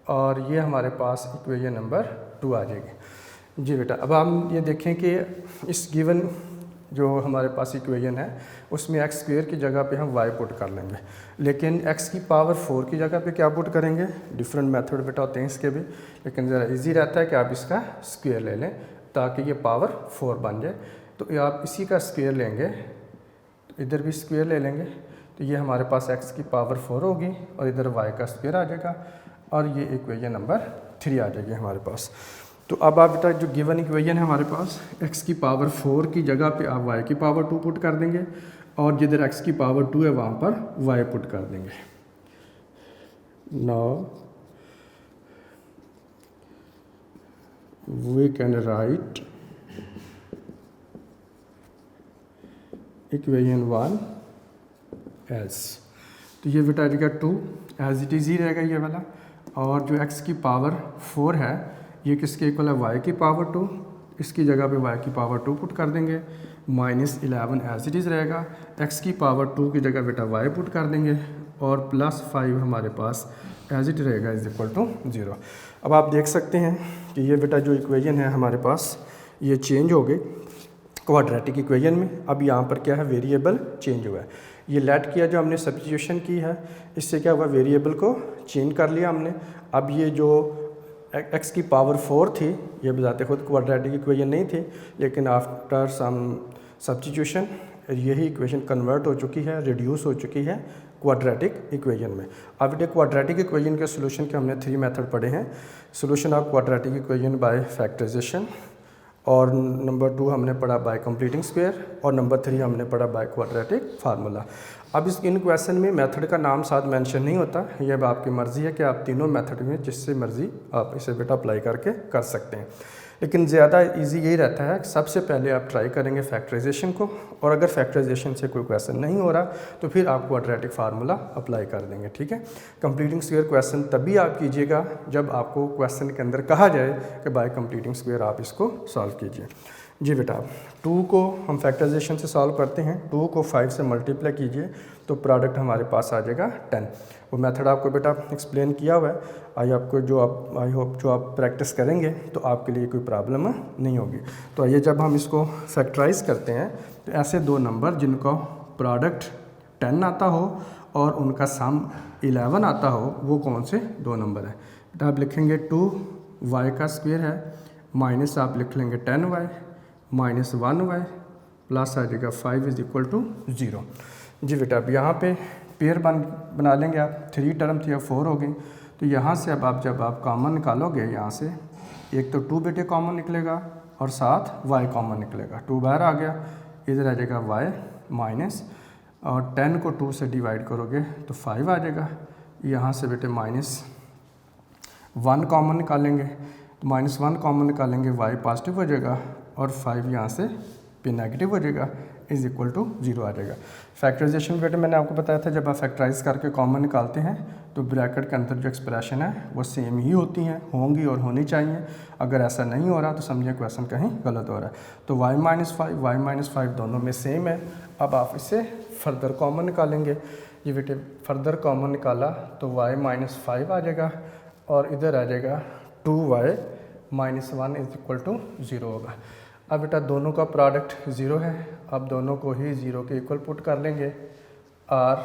और ये हमारे पास इक्वेशन नंबर 2 आ जाएगी। जी बेटा अब हम ये देखें कि इस गिवन जो हमारे पास इक्वेशन है उसमें एक्स स्क्वेयर की जगह पे हम वाई पुट कर लेंगे, लेकिन एक्स की पावर 4 की जगह पे क्या पुट करेंगे। डिफरेंट मेथड बेटा होते हैं इसके भी, लेकिन ज़रा इजी रहता है कि आप इसका स्क्वेयर ले लें ताकि ये पावर 4 बन जाए। तो ये आप इसी का स्क्वेयर लेंगे, तो इधर भी स्क्वेयर ले लेंगे, तो ये हमारे पास एक्स की पावर 4 होगी और इधर वाई का स्क्वेयर आ जाएगा और ये इक्वेशन नंबर 3 आ जाएगी हमारे पास। तो अब आप बेटा जो गिवन इक्वेशन है हमारे पास, एक्स की पावर 4 की जगह पे आप वाई की पावर 2 पुट कर देंगे और जिधर एक्स की पावर 2 है वहाँ पर वाई पुट कर देंगे। Now we can write equation 1 as, तो ये बेटा आ जाएगा 2 एज इट इज़ ही रहेगा ये वाला, और जो एक्स की पावर 4 है ये किसके इक्वल है, वाई की पावर 2, इसकी जगह पे वाई की पावर 2 पुट कर देंगे, -11 एज इट इज़ रहेगा, एक्स की पावर 2 की जगह बेटा वाई पुट कर देंगे और +5 हमारे पास एज इट रहेगा इज इक्वल टू 0। अब आप देख सकते हैं कि ये बेटा जो इक्वेशन है हमारे पास ये चेंज हो गई क्वाड्रेटिक इक्वेशन में। अब यहाँ पर क्या है, वेरिएबल चेंज हुआ है। ये लेट किया जो हमने सब्स्टिट्यूशन की है, इससे क्या हुआ, वेरिएबल को चेंज कर लिया हमने। अब ये जो एक्स की पावर 4 थी ये बजाते खुद क्वाड्रेटिक इक्वेशन नहीं थी, लेकिन आफ्टर सम सब्स्टिट्यूशन यही इक्वेशन कन्वर्ट हो चुकी है, रिड्यूस हो चुकी है क्वाड्रेटिक इक्वेशन में। अब ये क्वाड्रेटिक इक्वेशन के सोल्यूशन के हमने 3 मेथड पढ़े हैं। Solution of quadratic equation by factorization, और नंबर 2 हमने पढ़ा बाय कंप्लीटिंग स्क्वायर, और नंबर 3 हमने पढ़ा बाय क्वाड्रेटिक फार्मूला। अब इन क्वेश्चन में मेथड का नाम साथ मेंशन नहीं होता, ये अब आपकी मर्ज़ी है कि आप तीनों मेथड में जिससे मर्ज़ी आप इसे बेटा अप्लाई करके कर सकते हैं, लेकिन ज़्यादा इजी यही रहता है कि सबसे पहले आप ट्राई करेंगे फैक्टराइजेशन को, और अगर फैक्टराइजेशन से कोई क्वेश्चन नहीं हो रहा तो फिर आप क्वाड्रेटिक फार्मूला अप्लाई कर देंगे, ठीक है। कंप्लीटिंग स्क्वायर क्वेश्चन तभी आप कीजिएगा जब आपको क्वेश्चन के अंदर कहा जाए कि बाय कंप्लीटिंग स्क्वायर आप इसको सॉल्व कीजिए। जी बेटा, 2 को हम फैक्टराइजेशन से सॉल्व करते हैं, 2 को 5 से मल्टीप्लाई कीजिए तो प्रोडक्ट हमारे पास आ जाएगा 10। वो मेथड आपको बेटा एक्सप्लेन किया हुआ है, आई होप जो आप प्रैक्टिस करेंगे तो आपके लिए कोई प्रॉब्लम नहीं होगी। तो आइए जब हम इसको फैक्टराइज करते हैं तो ऐसे 2 नंबर जिनका प्रोडक्ट 10 आता हो और उनका सम 11 आता हो, वो कौन से 2 नंबर हैं। बेटा आप लिखेंगे 2y का स्क्वायर है, माइनस आप लिख लेंगे 10y -1y प्लस आ जाएगा 5 इज इक्वल टू 0। जी बेटा अब यहाँ पे पेयर बना लेंगे आप, 3 टर्म थी अब 4 हो गई, तो यहाँ से अब आप जब आप कॉमन निकालोगे यहाँ से, एक तो 2 बेटे कॉमन निकलेगा और साथ y कॉमन निकलेगा, 2 बाहर आ गया, इधर आ जाएगा y माइनस, और 10 को 2 से डिवाइड करोगे तो 5 आ जाएगा, यहाँ से बेटे -1 कॉमन निकालेंगे, तो -1 कॉमन निकालेंगे y पॉजिटिव हो जाएगा और 5 यहाँ से पे नेगेटिव हो जाएगा, इज इक्वल टू 0 आ जाएगा। फैक्टराइजेशन बेटे मैंने आपको बताया था जब आप फैक्टराइज करके कॉमन निकालते हैं तो ब्रैकेट के अंदर जो एक्सप्रेशन है वो सेम ही होती हैं, होंगी और होनी चाहिए। अगर ऐसा नहीं हो रहा तो समझिए क्वेश्चन कहीं गलत हो रहा है। तो y - 5 दोनों में सेम है। अब आप इसे फर्दर कॉमन निकालेंगे। ये बेटे फर्दर कॉमन निकाला तो y - 5 आ जाएगा और इधर आ जाएगा 2y - 1 इज इक्वल टू 0 होगा। अब बेटा दोनों का प्रोडक्ट 0 है, अब दोनों को ही 0 के इक्वल पुट कर लेंगे और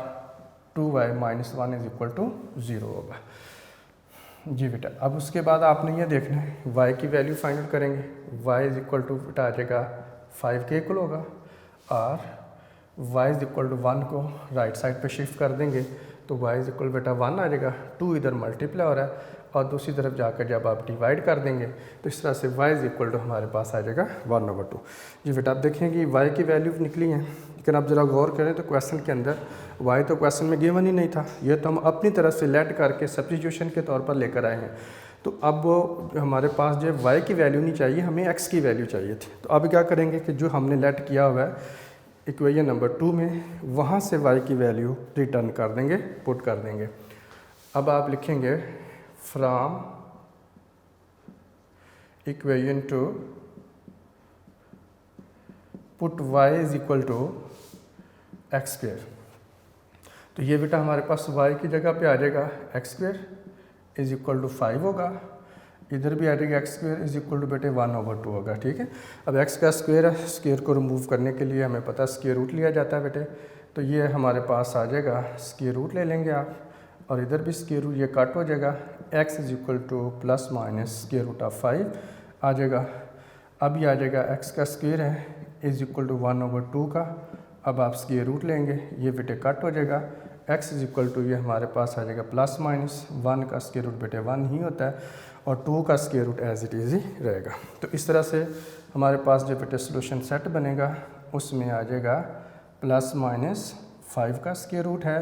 2y - 1 इज इक्वल टू 0 होगा। जी बेटा अब उसके बाद आपने ये देखना है y की वैल्यू फाइंड आउट करेंगे, y इज इक्वल टू बेटा आ जाएगा 5 के इक्वल होगा और y इज इक्वल टू 1 को राइट साइड पे शिफ्ट कर देंगे तो y इज इक्वल बेटा 1 आ जाएगा, 2 इधर मल्टीप्लाई हो रहा है और दूसरी तरफ जाकर जब आप डिवाइड कर देंगे तो इस तरह से y इज इक्वल टू हमारे पास आ जाएगा 1/2। जी बेटा आप देखें कि y की वैल्यू निकली है, लेकिन आप ज़रा गौर करें तो क्वेश्चन के अंदर y तो क्वेश्चन में गिवन ही नहीं था, ये तो हम अपनी तरफ से लेट करके सब्स्टिट्यूशन के तौर पर लेकर आए हैं। तो अब हमारे पास जो y की वैल्यू नहीं चाहिए, हमें x की वैल्यू चाहिए थी। तो अब क्या करेंगे कि जो हमने लेट किया हुआ है इक्वेशन नंबर 2 में, वहाँ से y की वैल्यू रिटर्न कर देंगे, पुट कर देंगे। अब आप लिखेंगे from equation 2 put y is equal to X square. तो ये बेटा हमारे पास y की जगह पे आ जाएगा X square is equal to 5 होगा इधर भी आ जाएगा X square is equal to बेटे 1/2 होगा, ठीक है। अब एक्स का स्क्वेयर है, स्क्वेयर को रिमूव करने के लिए हमें पता है स्क्वेयर रूट लिया जाता है बेटे, तो ये हमारे पास आ जाएगा, स्क्वेयर रूट ले लेंगे आप, और इधर भी स्क्वेयर रूट, ये कट हो जाएगा, X is equal to plus minus square root of 5 आ जाएगा। अब ये आ जाएगा एक्स का स्क्वेयर है इज इक्वल टू 1/2 का, अब आप स्क्वेयर रूट लेंगे, ये बेटे कट हो जाएगा, एक्स इज इक्वल टू ये हमारे पास आ जाएगा प्लस माइनस 1 का स्क्वेयर रूट बेटे 1 ही होता है, और 2 का square root as it is ही रहेगा। तो इस तरह से हमारे पास जो बेटे सोल्यूशन सेट बनेगा उसमें आ जाएगा प्लस माइनस 5 का स्क्वेयर रूट है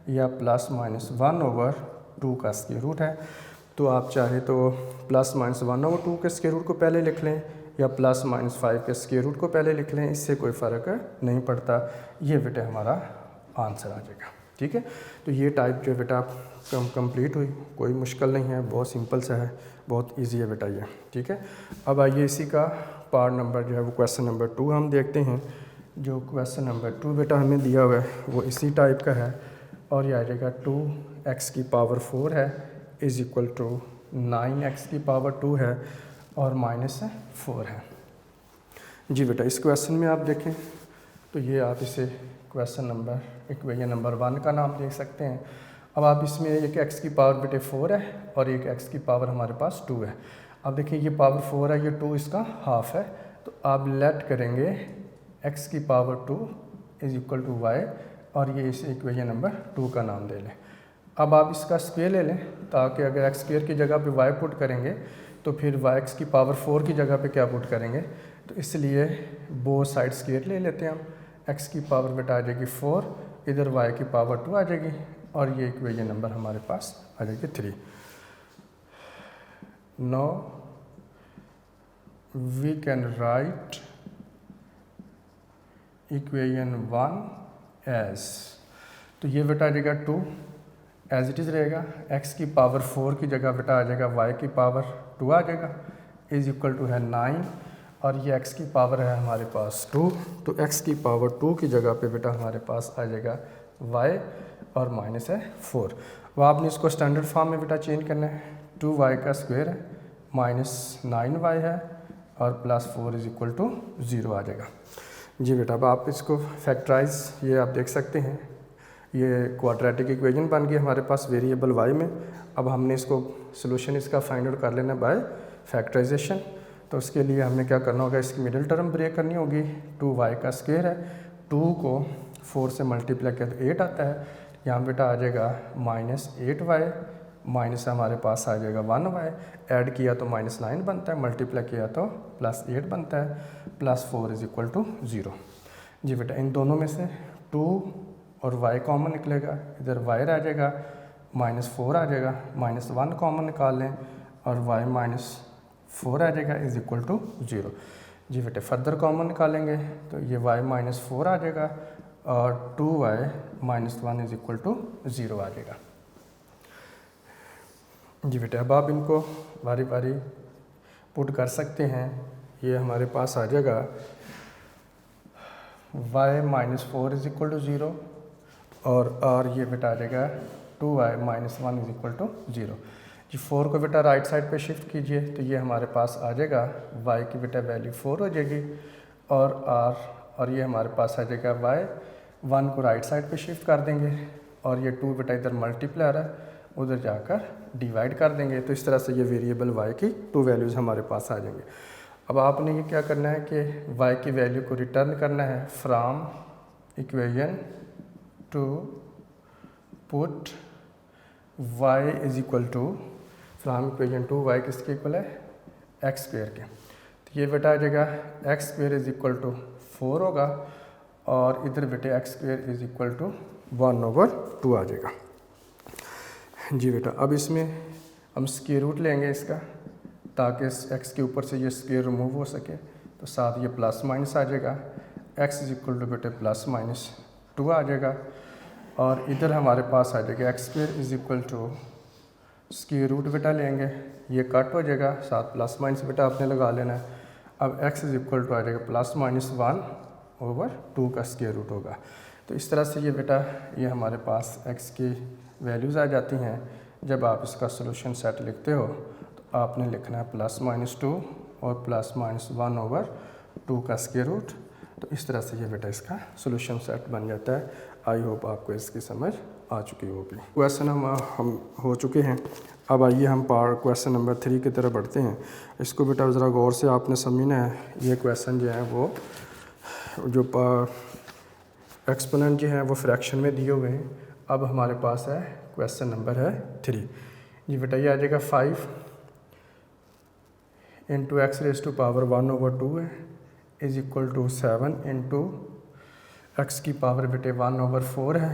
या प्लस माइनस 1/2 का स्क्वेयर रूट है। तो आप चाहे तो प्लस माइनस 1/2 के स्क्वेयर रूट को पहले लिख लें या प्लस माइनस 5 के स्क्वेयर रूट को पहले लिख लें, इससे कोई फ़र्क नहीं पड़ता, ये बेटे हमारा आंसर आ जाएगा, ठीक है। तो ये टाइप जो बेटा कंप्लीट हुई, कोई मुश्किल नहीं है, बहुत सिंपल सा है, बहुत इजी है बेटा ये, ठीक है। अब आइए इसी का पार्ट नंबर जो है वो क्वेश्चन नंबर 2 हम देखते हैं। जो क्वेश्चन नंबर 2 बेटा हमें दिया हुआ है वो इसी टाइप का है, और ये आ जाएगा 2x की पावर 4 है इज़ इक्वल टू 9x की पावर 2 है और माइनस 4 है। जी बेटा इस क्वेश्चन में आप देखें तो ये आप इसे क्वेश्चन नंबर इक्वेशन नंबर 1 का नाम देख सकते हैं। अब आप इसमें एक x की पावर बेटे 4 है और एक x की पावर हमारे पास 2 है। अब देखिए ये पावर 4 है, ये 2 इसका हाफ है, तो आप लेट करेंगे x की power 2 is equal to y और ये इसे इक्वेशन नंबर 2 का नाम दे लें। अब आप इसका स्क्वेयर ले लें, ताकि अगर एक्स स्क्वेयर की जगह पे y पुट करेंगे तो फिर x की पावर 4 की जगह पे क्या पुट करेंगे, तो इसलिए बोथ साइड स्क्वेयर ले लेते हैं हम। x की पावर बेटा आ जाएगी 4, इधर y की पावर 2 आ जाएगी और ये इक्वेशन नंबर हमारे पास आ जाएगी 3। Now we can write equation 1 as, तो ये बेटा आ जाएगा 2 एज इट इज़ रहेगा, x की पावर 4 की जगह बेटा आ जाएगा y की पावर 2 आ जाएगा इज इक्वल टू है 9 और ये x की पावर है हमारे पास 2, तो x की पावर 2 की जगह पे बेटा हमारे पास आ जाएगा y और माइनस है 4। अब आपने इसको स्टैंडर्ड फॉर्म में बेटा चेंज करना है, 2y का स्क्वायर है माइनस 9y है और प्लस 4 इज इक्वल टू 0 आ जाएगा। जी बेटा अब आप इसको फैक्टराइज, ये आप देख सकते हैं, ये क्वाड्रेटिक इक्वेशन बन गई हमारे पास वेरिएबल y में। अब हमने इसको सोल्यूशन इसका फाइंड आउट कर लेना बाय फैक्टराइजेशन। तो उसके लिए हमने क्या करना होगा, इसकी मिडिल टर्म ब्रेक करनी होगी। 2y का स्क्वायर है, 2 को 4 से मल्टीप्लाई किया तो 8 आता है, यहाँ बेटा आ जाएगा माइनस 8y माइनस हमारे पास आ जाएगा 1y, ऐड किया तो माइनस 9 बनता है, मल्टीप्लाई किया तो प्लस 8 बनता है, प्लस 4 इज इक्वल टू 0। जी बेटा इन दोनों में से 2 और y कॉमन निकलेगा, इधर y रह जाएगा, माइनस 4 आ जाएगा, माइनस 1 कॉमन निकाल लें और y माइनस 4 आ जाएगा इज इक्वल टू 0। जी बेटे फर्दर कॉमन निकालेंगे तो ये y माइनस 4 आ जाएगा और 2y minus 1 is equal to 0 आ जाएगा। जी बेटे अब आप इनको बारी बारी पुट कर सकते हैं, ये हमारे पास आ जाएगा y minus 4 is equal to 0 और ये बेटा आ जाएगा 2y minus 1 is equal to 0। जी 4 को बेटा राइट साइड पे शिफ्ट कीजिए तो ये हमारे पास आ जाएगा y की बेटा वैल्यू 4 हो जाएगी और ये हमारे पास आ जाएगा y, 1 को राइट साइड पे शिफ्ट कर देंगे और ये 2 बेटा इधर मल्टीप्लाई है, उधर जाकर डिवाइड कर देंगे, तो इस तरह से ये वेरिएबल y की 2 वैल्यूज़ हमारे पास आ जाएंगे। अब आपने ये क्या करना है कि y की वैल्यू को रिटर्न करना है from equation two put y is equal to, from equation two y किसके इक्वल है, एक्स स्क्वेयर के, तो ये बेटा आ जाएगा X square is equal to 4 होगा और इधर बेटे X square is equal to 1/2 आ जाएगा। जी बेटा अब इसमें हम स्क्वायर रूट लेंगे इसका, ताकि इस x के ऊपर से ये स्क्वायर रिमूव हो सके, तो साथ ये प्लस माइनस आ जाएगा, x इज इक्वल टू बेटे प्लस माइनस 2 आ जाएगा और इधर हमारे पास आ जाएगा X square is equal to square root बेटा लेंगे, ये कट हो जाएगा, साथ प्लस माइनस बेटा आपने लगा लेना है। अब x इज इक्वल टू आ जाएगा प्लस माइनस 1/2 का स्क्वायर रूट होगा। तो इस तरह से ये बेटा ये हमारे पास x की वैल्यूज़ आ जाती हैं। जब आप इसका सोल्यूशन सेट लिखते हो तो आपने लिखना है +-2 और +-1/2 का स्क्वायर रूट। तो इस तरह से ये बेटा इसका सॉल्यूशन सेट बन जाता है। आई होप आपको इसकी समझ आ चुकी होगी। क्वेश्चन हम हो चुके हैं। अब आइए हम क्वेश्चन नंबर 3 की तरफ बढ़ते हैं। इसको बेटा ज़रा गौर से आपने समझना है। ये क्वेश्चन जो है वो जो एक्सपोनेंट जो है वो फ्रैक्शन में दिए हुए हैं। अब हमारे पास है क्वेश्चन नंबर है 3। ये बेटा ये आ जाएगा 5 × x⁻1/2 है इज़ इक्वल टू 7 × x की पावर बेटे 1/4 है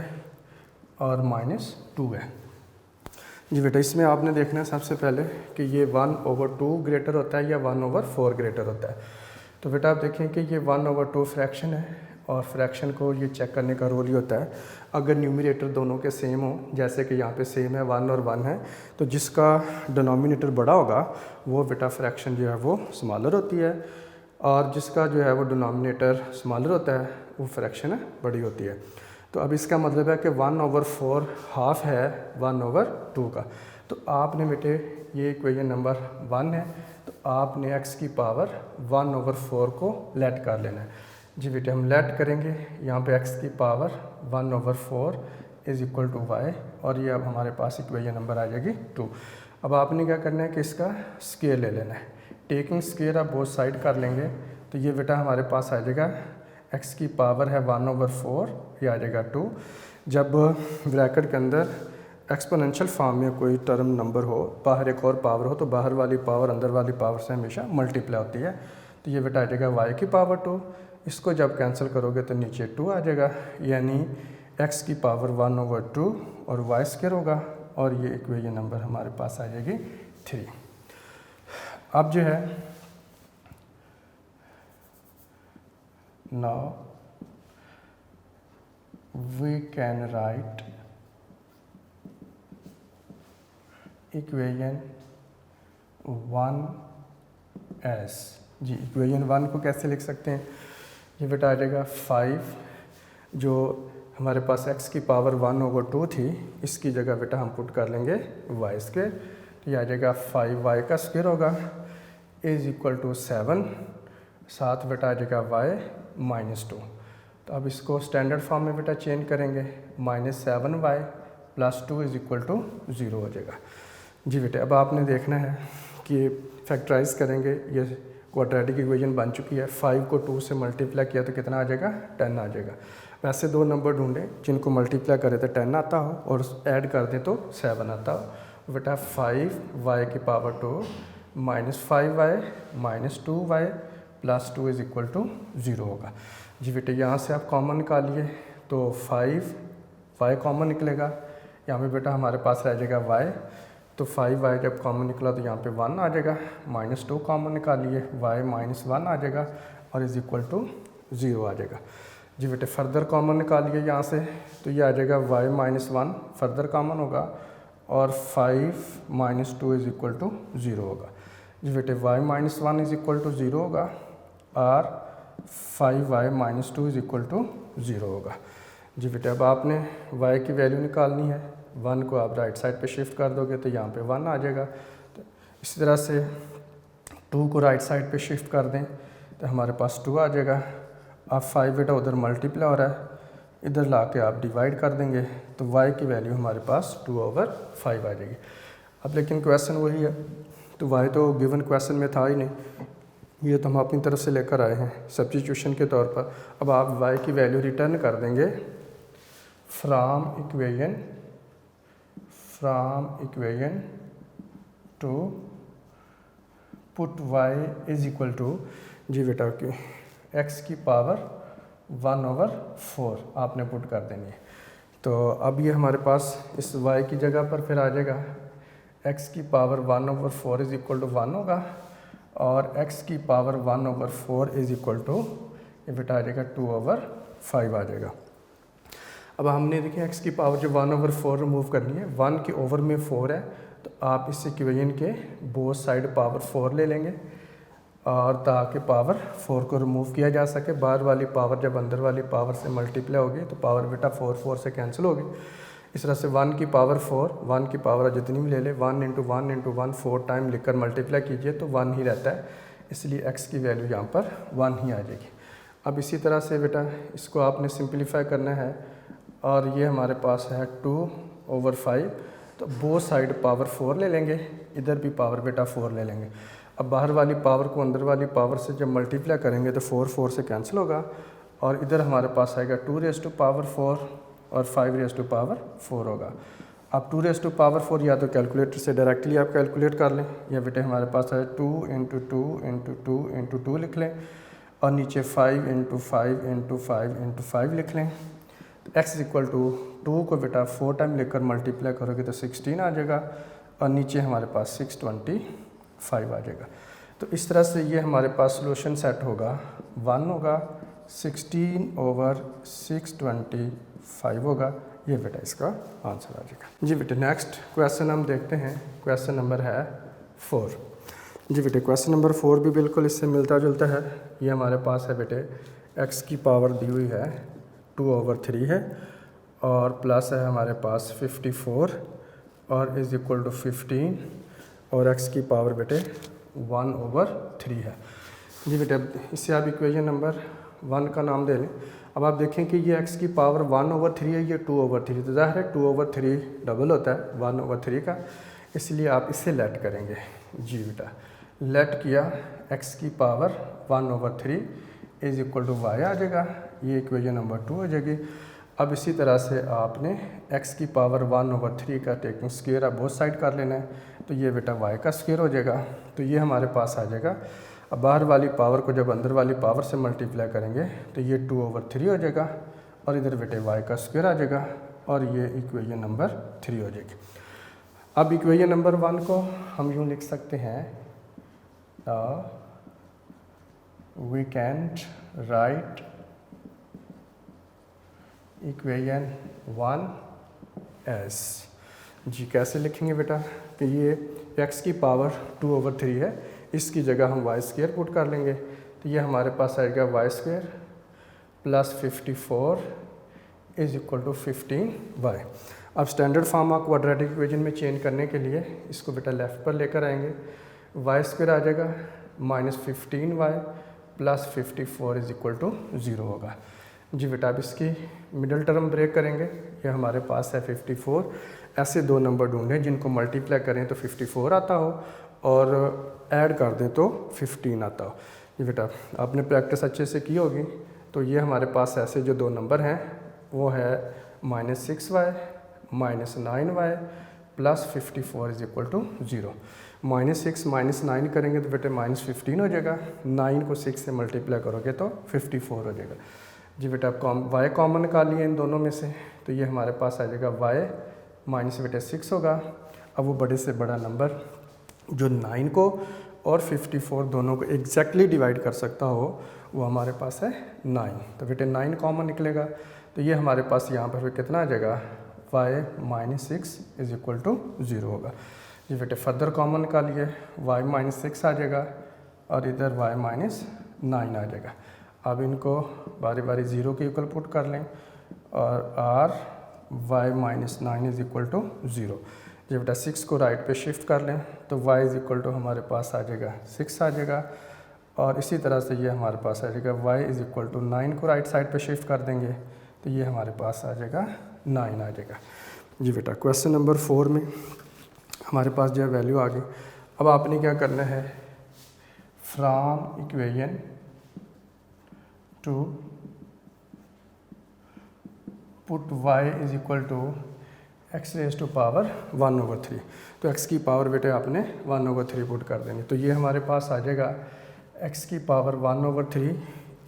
और -2 है। जी बेटा इसमें आपने देखना है सबसे पहले कि ये 1/2 ग्रेटर होता है या 1/4 ग्रेटर होता है। तो बेटा आप देखें कि ये 1/2 फ्रैक्शन है और फ्रैक्शन को ये चेक करने का रोल ही होता है अगर न्यूमरेटर दोनों के सेम हो, जैसे कि यहाँ पे सेम है 1 और 1 है, तो जिसका डिनोमिनेटर बड़ा होगा वो बेटा फ्रैक्शन जो है वो स्मॉलर होती है और जिसका जो है वो डिनोमिनेटर स्मॉलर होता है वो फ्रैक्शन बड़ी होती है। तो अब इसका मतलब है कि 1/4 हाफ है 1/2 का। तो आपने बेटे ये इक्वेशन नंबर 1 है, तो आपने x की पावर 1/4 को लेट कर लेना है। जी बेटे हम लेट करेंगे यहाँ पे x की power 1/4 is equal to y और ये अब हमारे पास इक्वेशन नंबर आ जाएगी 2। अब आपने क्या करना है कि इसका स्क्वायर ले लेना है। टेकिंग स्क्वायर आप बोथ साइड कर लेंगे तो ये बेटा हमारे पास आ जाएगा x की पावर है 1/4, ये आ जाएगा 2। जब ब्रैकेट के अंदर एक्सपोनेंशियल फॉर्म में कोई टर्म नंबर हो, बाहर एक और पावर हो, तो बाहर वाली पावर अंदर वाली पावर से हमेशा मल्टीप्लाई होती है। तो ये बेटा आ जाएगा y की पावर 2। इसको जब कैंसिल करोगे तो नीचे 2 आ जाएगा, यानी x की पावर 1/2 और y स्क्वायर होगा और ये इक्वेशन नंबर हमारे पास आ जाएगी 3। अब जो है now we can write equation 1 as। Ji equation 1 को कैसे लिख सकते हैं? ये बेटा आ जाएगा 5 जो हमारे पास x की पावर 1/2 थी, इसकी जगह बेटा हम पुट कर लेंगे y स्क्वायर। तो ये आ जाएगा 5y का स्क्वायर होगा इज़ इक्वल टू 7, साथ बेटा आ जाएगा y -2। तो अब इसको स्टैंडर्ड फॉर्म में बेटा चेंज करेंगे, -7y + 2 इज़ इक्वल टू 0 हो जाएगा। जी बेटे अब आपने देखना है कि फैक्टराइज करेंगे, ये क्वाड्रेटिक इक्वेशन बन चुकी है। 5 को 2 से मल्टीप्लाई किया तो कितना आ जाएगा? 10 आ जाएगा। वैसे दो नंबर ढूंढें जिनको मल्टीप्लाई करें तो 10 आता हो और ऐड कर दें तो 7 आता हो। बेटा 5y की power 2 -5y -2y + 2 is equal to 0 होगा। जी बेटे यहाँ से आप कॉमन निकालिए तो 5y कॉमन निकलेगा, यहाँ पे बेटा हमारे पास रह जाएगा y। तो 5y जब कॉमन निकला तो यहाँ पे 1 आ जाएगा, -2 कॉमन निकालिए y -1 आ जाएगा और इज़ इक्वल टू 0 आ जाएगा। जी बेटे फर्दर कॉमन निकालिए यहाँ से तो ये आ जाएगा y -1 फर्दर कॉमन होगा और 5 - 2 इज़ इक्वल टू 0 होगा। जी बेटे y -1 इज़ इक्वल टू 0 होगा और 5y - 2 इज़ इक्वल टू 0 होगा। जी बेटे अब आपने y की वैल्यू निकालनी है, 1 को आप राइट साइड पे शिफ्ट कर दोगे तो यहाँ पे 1 आ जाएगा। तो इसी तरह से 2 को राइट साइड पे शिफ्ट कर दें तो हमारे पास 2 आ जाएगा। अब 5 बेटा उधर मल्टीप्लाई हो रहा है, इधर ला के आप डिवाइड कर देंगे तो y की वैल्यू हमारे पास 2/5 आ जाएगी। अब लेकिन क्वेश्चन वही है, तो y तो गिवन क्वेश्चन में था ही नहीं, ये तो हम अपनी तरफ से लेकर आए हैं सब्स्टिट्यूशन के तौर पर। अब आप y की वैल्यू रिटर्न कर देंगे from equation two put y is equal to, जी बेटा की x की पावर 1/4 आपने पुट कर देनी है। तो अब ये हमारे पास इस y की जगह पर फिर आ जाएगा x की पावर 1/4 इज़ इक्वल टू 1 होगा और x की पावर 1/4 इज़ इक्वल टू ये बेटा आ जाएगा 2/5 आ जाएगा। अब हमने देखें x की पावर जो 1/4 रिमूव करनी है, 1 के ओवर में 4 है तो आप इस इक्वेशन के बोथ साइड पावर 4 ले लेंगे और ताकि पावर 4 को रिमूव किया जा सके। बाहर वाली पावर जब अंदर वाली पावर से मल्टीप्लाई होगी तो पावर बेटा 4 से कैंसिल होगी। इस तरह से 1 की पावर 4, 1 की पावर जितनी भी ले ले 1 इंटू 1 इंटू 1 4 टाइम लिखकर मल्टीप्लाई कीजिए तो 1 ही रहता है, इसलिए x की वैल्यू यहाँ पर 1 ही आ जाएगी। अब इसी तरह से बेटा इसको आपने सिंपलीफाई करना है और ये हमारे पास है 2/5, तो बोथ साइड पावर 4 ले लेंगे, इधर भी पावर बेटा 4 ले लेंगे। अब बाहर वाली पावर को अंदर वाली पावर से जब मल्टीप्लाई करेंगे तो 4 से कैंसिल होगा और इधर हमारे पास आएगा 2⁴ और 5⁴ होगा। अब 2⁴ या तो कैलकुलेटर से डायरेक्टली आप कैलकुलेट कर लें या बेटे हमारे पास है 2 इंटू 2 इंटू 2 इंटू 2 लिख लें और नीचे 5 इंटू 5 इंटू 5 इंटू 5 लिख लें। तो x इक्वल टू 2 को बेटा 4 टाइम लिखकर मल्टीप्लाई करोगे तो 16 आ जाएगा और नीचे हमारे पास 625 आ जाएगा। तो इस तरह से ये हमारे पास सोल्यूशन सेट होगा, 1 होगा, 16/625 होगा, ये बेटा इसका आंसर आ जाएगा। जी बेटे नेक्स्ट क्वेश्चन हम देखते हैं, क्वेश्चन नंबर है 4। जी बेटे क्वेश्चन नंबर 4 भी बिल्कुल इससे मिलता जुलता है। ये हमारे पास है बेटे x की पावर दी हुई है 2/3 है और प्लस है हमारे पास 54 और इज़ इक्वल टू 15 और x की पावर बेटे 1/3 है। जी बेटे इससे आप इक्वेशन नंबर 1 का नाम दे लें। अब आप देखें कि ये x की पावर 1/3 है, ये 2/3, तो ज़ाहिर है 2/3 डबल होता है 1/3 का, इसलिए आप इससे लेट करेंगे। जी बेटा लेट किया x की power 1/3 is equal to y आ जाएगा, ये इक्वेशन नंबर 2 हो जाएगी। अब इसी तरह से आपने x की पावर 1/3 का टेकिंग स्क्वायर आप बोथ साइड कर लेना है, तो ये बेटा y का स्क्वायर हो जाएगा, तो ये हमारे पास आ जाएगा। अब बाहर वाली पावर को जब अंदर वाली पावर से मल्टीप्लाई करेंगे तो ये 2/3 हो जाएगा और इधर बेटे y का स्क्वायर आ जाएगा और ये इक्वेशन नंबर 3 हो जाएगी। अब इक्वेशन नंबर 1 को हम यूँ लिख सकते हैं, we can write equation 1 as. जी कैसे लिखेंगे बेटा कि ये x की पावर 2/3 है, इसकी जगह हम y स्क्वायर पुट कर लेंगे, तो ये हमारे पास आएगा y square plus 54 is equal to 15y। अब standard form of quadratic equation में चेंज करने के लिए इसको बेटा लेफ़्ट पर लेकर आएंगे, y स्क्वायर आ जाएगा -15y plus 54 is equal to 0 होगा। जी बेटा अब इसकी मिडल टर्म ब्रेक करेंगे, ये हमारे पास है 54। ऐसे दो नंबर ढूंढें जिनको मल्टीप्लाई करें तो 54 आता हो और ऐड कर दें तो 15 आता हो। जी बेटा आपने प्रैक्टिस अच्छे से की होगी, तो ये हमारे पास ऐसे जो दो नंबर हैं वो है -6y -9y plus 54 is equal to 0। -6 -9 करेंगे तो बेटे -15 हो जाएगा, 9 को 6 से मल्टीप्लाई करोगे तो 54 हो जाएगा। जी बेटा आप y कॉमन निकाल लिए इन दोनों में से, तो ये हमारे पास आ जाएगा y माइनस बेटे 6 होगा। अब वो बड़े से बड़ा नंबर जो 9 को और 54 दोनों को एग्जैक्टली डिवाइड कर सकता हो वो हमारे पास है 9, तो बेटे 9 कॉमन निकलेगा, तो ये हमारे पास यहाँ पर कितना आ जाएगा y -6 इज़ इक्वल टू 0 होगा। जी बेटे फर्दर कॉमन निकालिए, y -6 आ जाएगा और इधर y -9 आ जाएगा। अब इनको बारी बारी 0 के इक्वल पुट कर लें और r y -9 is equal to 0। जब बेटा 6 को राइट पे शिफ्ट कर लें तो y इज़ इक्वल टू हमारे पास आ जाएगा 6 आ जाएगा और इसी तरह से ये हमारे पास आ जाएगा y इज़ इक्वल टू 9 को राइट साइड पे शिफ्ट कर देंगे तो ये हमारे पास आ जाएगा 9 आ जाएगा। जी बेटा क्वेश्चन नंबर 4 में हमारे पास जो है वैल्यू आ गई। अब आपने क्या करना है, from equation two put y is equal to x raise to power 1/3, तो x की पावर बेटे आपने 1/3 पुट कर देनी, तो ये हमारे पास आ जाएगा x की पावर 1/3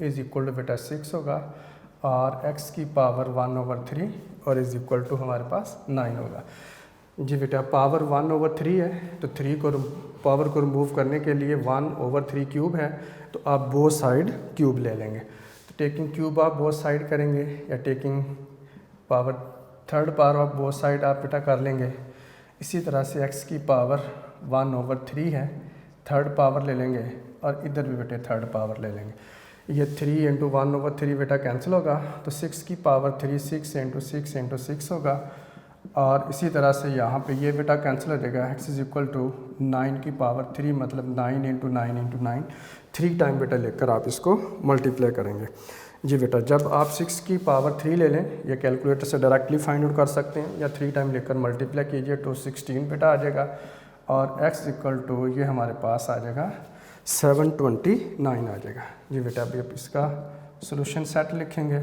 इज़ इक्वल टू बेटा 6 होगा और x की पावर 1/3 और इज़ इक्वल टू हमारे पास 9 होगा। जी बेटा पावर 1/3 है तो 3 को पावर को रिमूव करने के लिए 1/3 क्यूब है, तो आप बोथ साइड क्यूब ले लेंगे, तो टेकिंग क्यूब आप बोथ साइड करेंगे या taking power third power of both side आप बेटा कर लेंगे। इसी तरह से x की पावर 1/3 है, थर्ड पावर ले लेंगे और इधर भी बेटे थर्ड पावर ले लेंगे। ये 3 इंटू 1/3 बेटा कैंसिल होगा, तो 6 की पावर 3 6 इंटू 6 इंटू 6 होगा और इसी तरह से यहाँ पे ये बेटा कैंसिल हो जाएगा। x इज़ इक्वल टू 9 की पावर 3 मतलब 9 इंटू 9 इंटू 9 3 टाइम बेटा लेकर आप इसको मल्टीप्लाई करेंगे। जी बेटा, जब आप 6 की पावर 3 ले लें या कैलकुलेटर से डायरेक्टली फाइंड आउट कर सकते हैं या 3 टाइम लेकर मल्टीप्लाई कीजिए तो 16 बेटा आ जाएगा और x इक्वल टू ये हमारे पास आ जाएगा 729 आ जाएगा। जी बेटा, अभी आप इसका सोल्यूशन सेट लिखेंगे,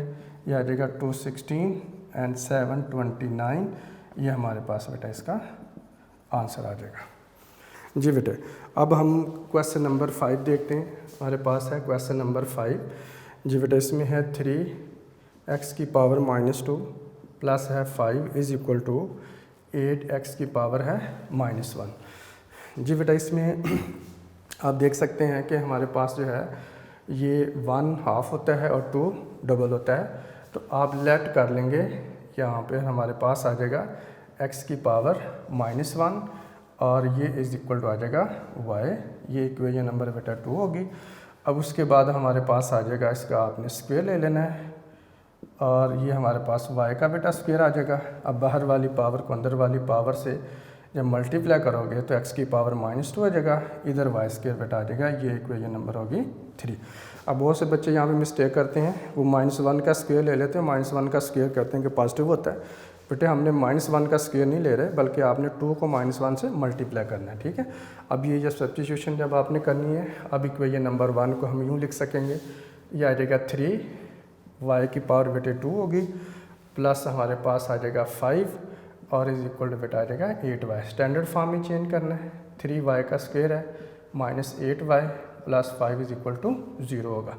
ये आ जाएगा 216 एंड 729, ये हमारे पास बेटा इसका आंसर आ जाएगा। जी बेटे, अब हम क्वेश्चन नंबर 5 देखते हैं। हमारे पास है क्वेश्चन नंबर 5। जी बेटा, इसमें है 3x की पावर -2 प्लस है 5 इज़ इक्वल टू 8x की पावर है -1। जी बेटा, इसमें आप देख सकते हैं कि हमारे पास जो है ये 1 हाफ होता है और 2 डबल होता है, तो आप लेट कर लेंगे, यहाँ पे हमारे पास आ जाएगा x की पावर -1 और ये इज़ इक्वल टू आ जाएगा y, ये इक्वेशन नंबर बेटा 2 होगी। अब उसके बाद हमारे पास आ जाएगा, इसका आपने स्क्वायर ले लेना है और ये हमारे पास y का बेटा स्क्वायर आ जाएगा। अब बाहर वाली पावर को अंदर वाली पावर से जब मल्टीप्लाई करोगे तो x की पावर -2 आ जाएगा, इधर y स्क्वायर बेटा आ जाएगा, ये इक्वेशन नंबर होगी 3। अब बहुत से बच्चे यहाँ पे मिस्टेक करते हैं, वो -1 का स्क्वायर ले लेते हैं, -1 का स्क्वायर कहते हैं कि पॉजिटिव होता है। बेटे, हमने -1 का स्क्वायर नहीं ले रहे, बल्कि आपने 2 को -1 से मल्टीप्लाई करना है, ठीक है। अब ये जब सब्स्टिट्यूशन जब आपने करनी है, अब इक्वेशन नंबर 1 को हम यूँ लिख सकेंगे, ये आ जाएगा 3y की पावर बेटे 2 होगी प्लस हमारे पास आ जाएगा 5 और इज इक्वल टू बेटा आ जाएगा 8y। स्टैंडर्ड फॉर्म में चेंज करना है, 3y का स्क्वायर है -8y plus 5 is equal to 0 होगा।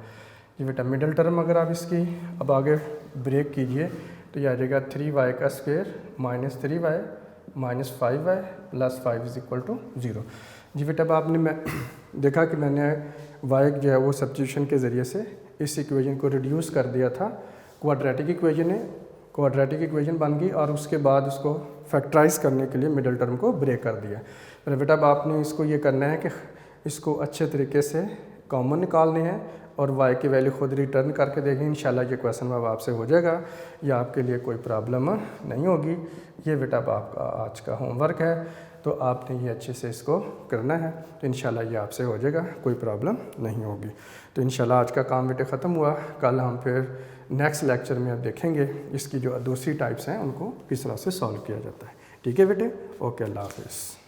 ये बेटा मिडिल टर्म अगर आप इसकी अब आगे ब्रेक कीजिए तो ये आ जाएगा 3y का square -3y -5y plus 5 is equal to 0। जी बेटा, अब आपने देखा कि मैंने y जो है वो सब्स्टिट्यूशन के ज़रिए से इस इक्वेशन को रिड्यूस कर दिया था, क्वाड्रेटिक इक्वेशन है, क्वाड्रेटिक इक्वेशन बन गई और उसके बाद उसको फैक्टराइज करने के लिए मिडिल टर्म को ब्रेक कर दिया। फिर बेटा अब आपने इसको ये करना है कि इसको अच्छे तरीके से कॉमन निकालने हैं और y की वैल्यू खुद रिटर्न करके देखें। इंशाल्लाह ये क्वेश्चन अब आपसे हो जाएगा, ये आपके लिए कोई प्रॉब्लम नहीं होगी। ये बेटा अब आपका आज का होमवर्क है, तो आपने ये अच्छे से इसको करना है, तो इंशाल्लाह ये आपसे हो जाएगा, कोई प्रॉब्लम नहीं होगी। तो इंशाल्लाह आज का काम बेटे ख़त्म हुआ। कल हम फिर नेक्स्ट लेक्चर में अब देखेंगे इसकी जो दूसरी टाइप्स हैं उनको किस तरह से सॉल्व किया जाता है। ठीक है बेटे, ओके, अल्लाह हाफिज़।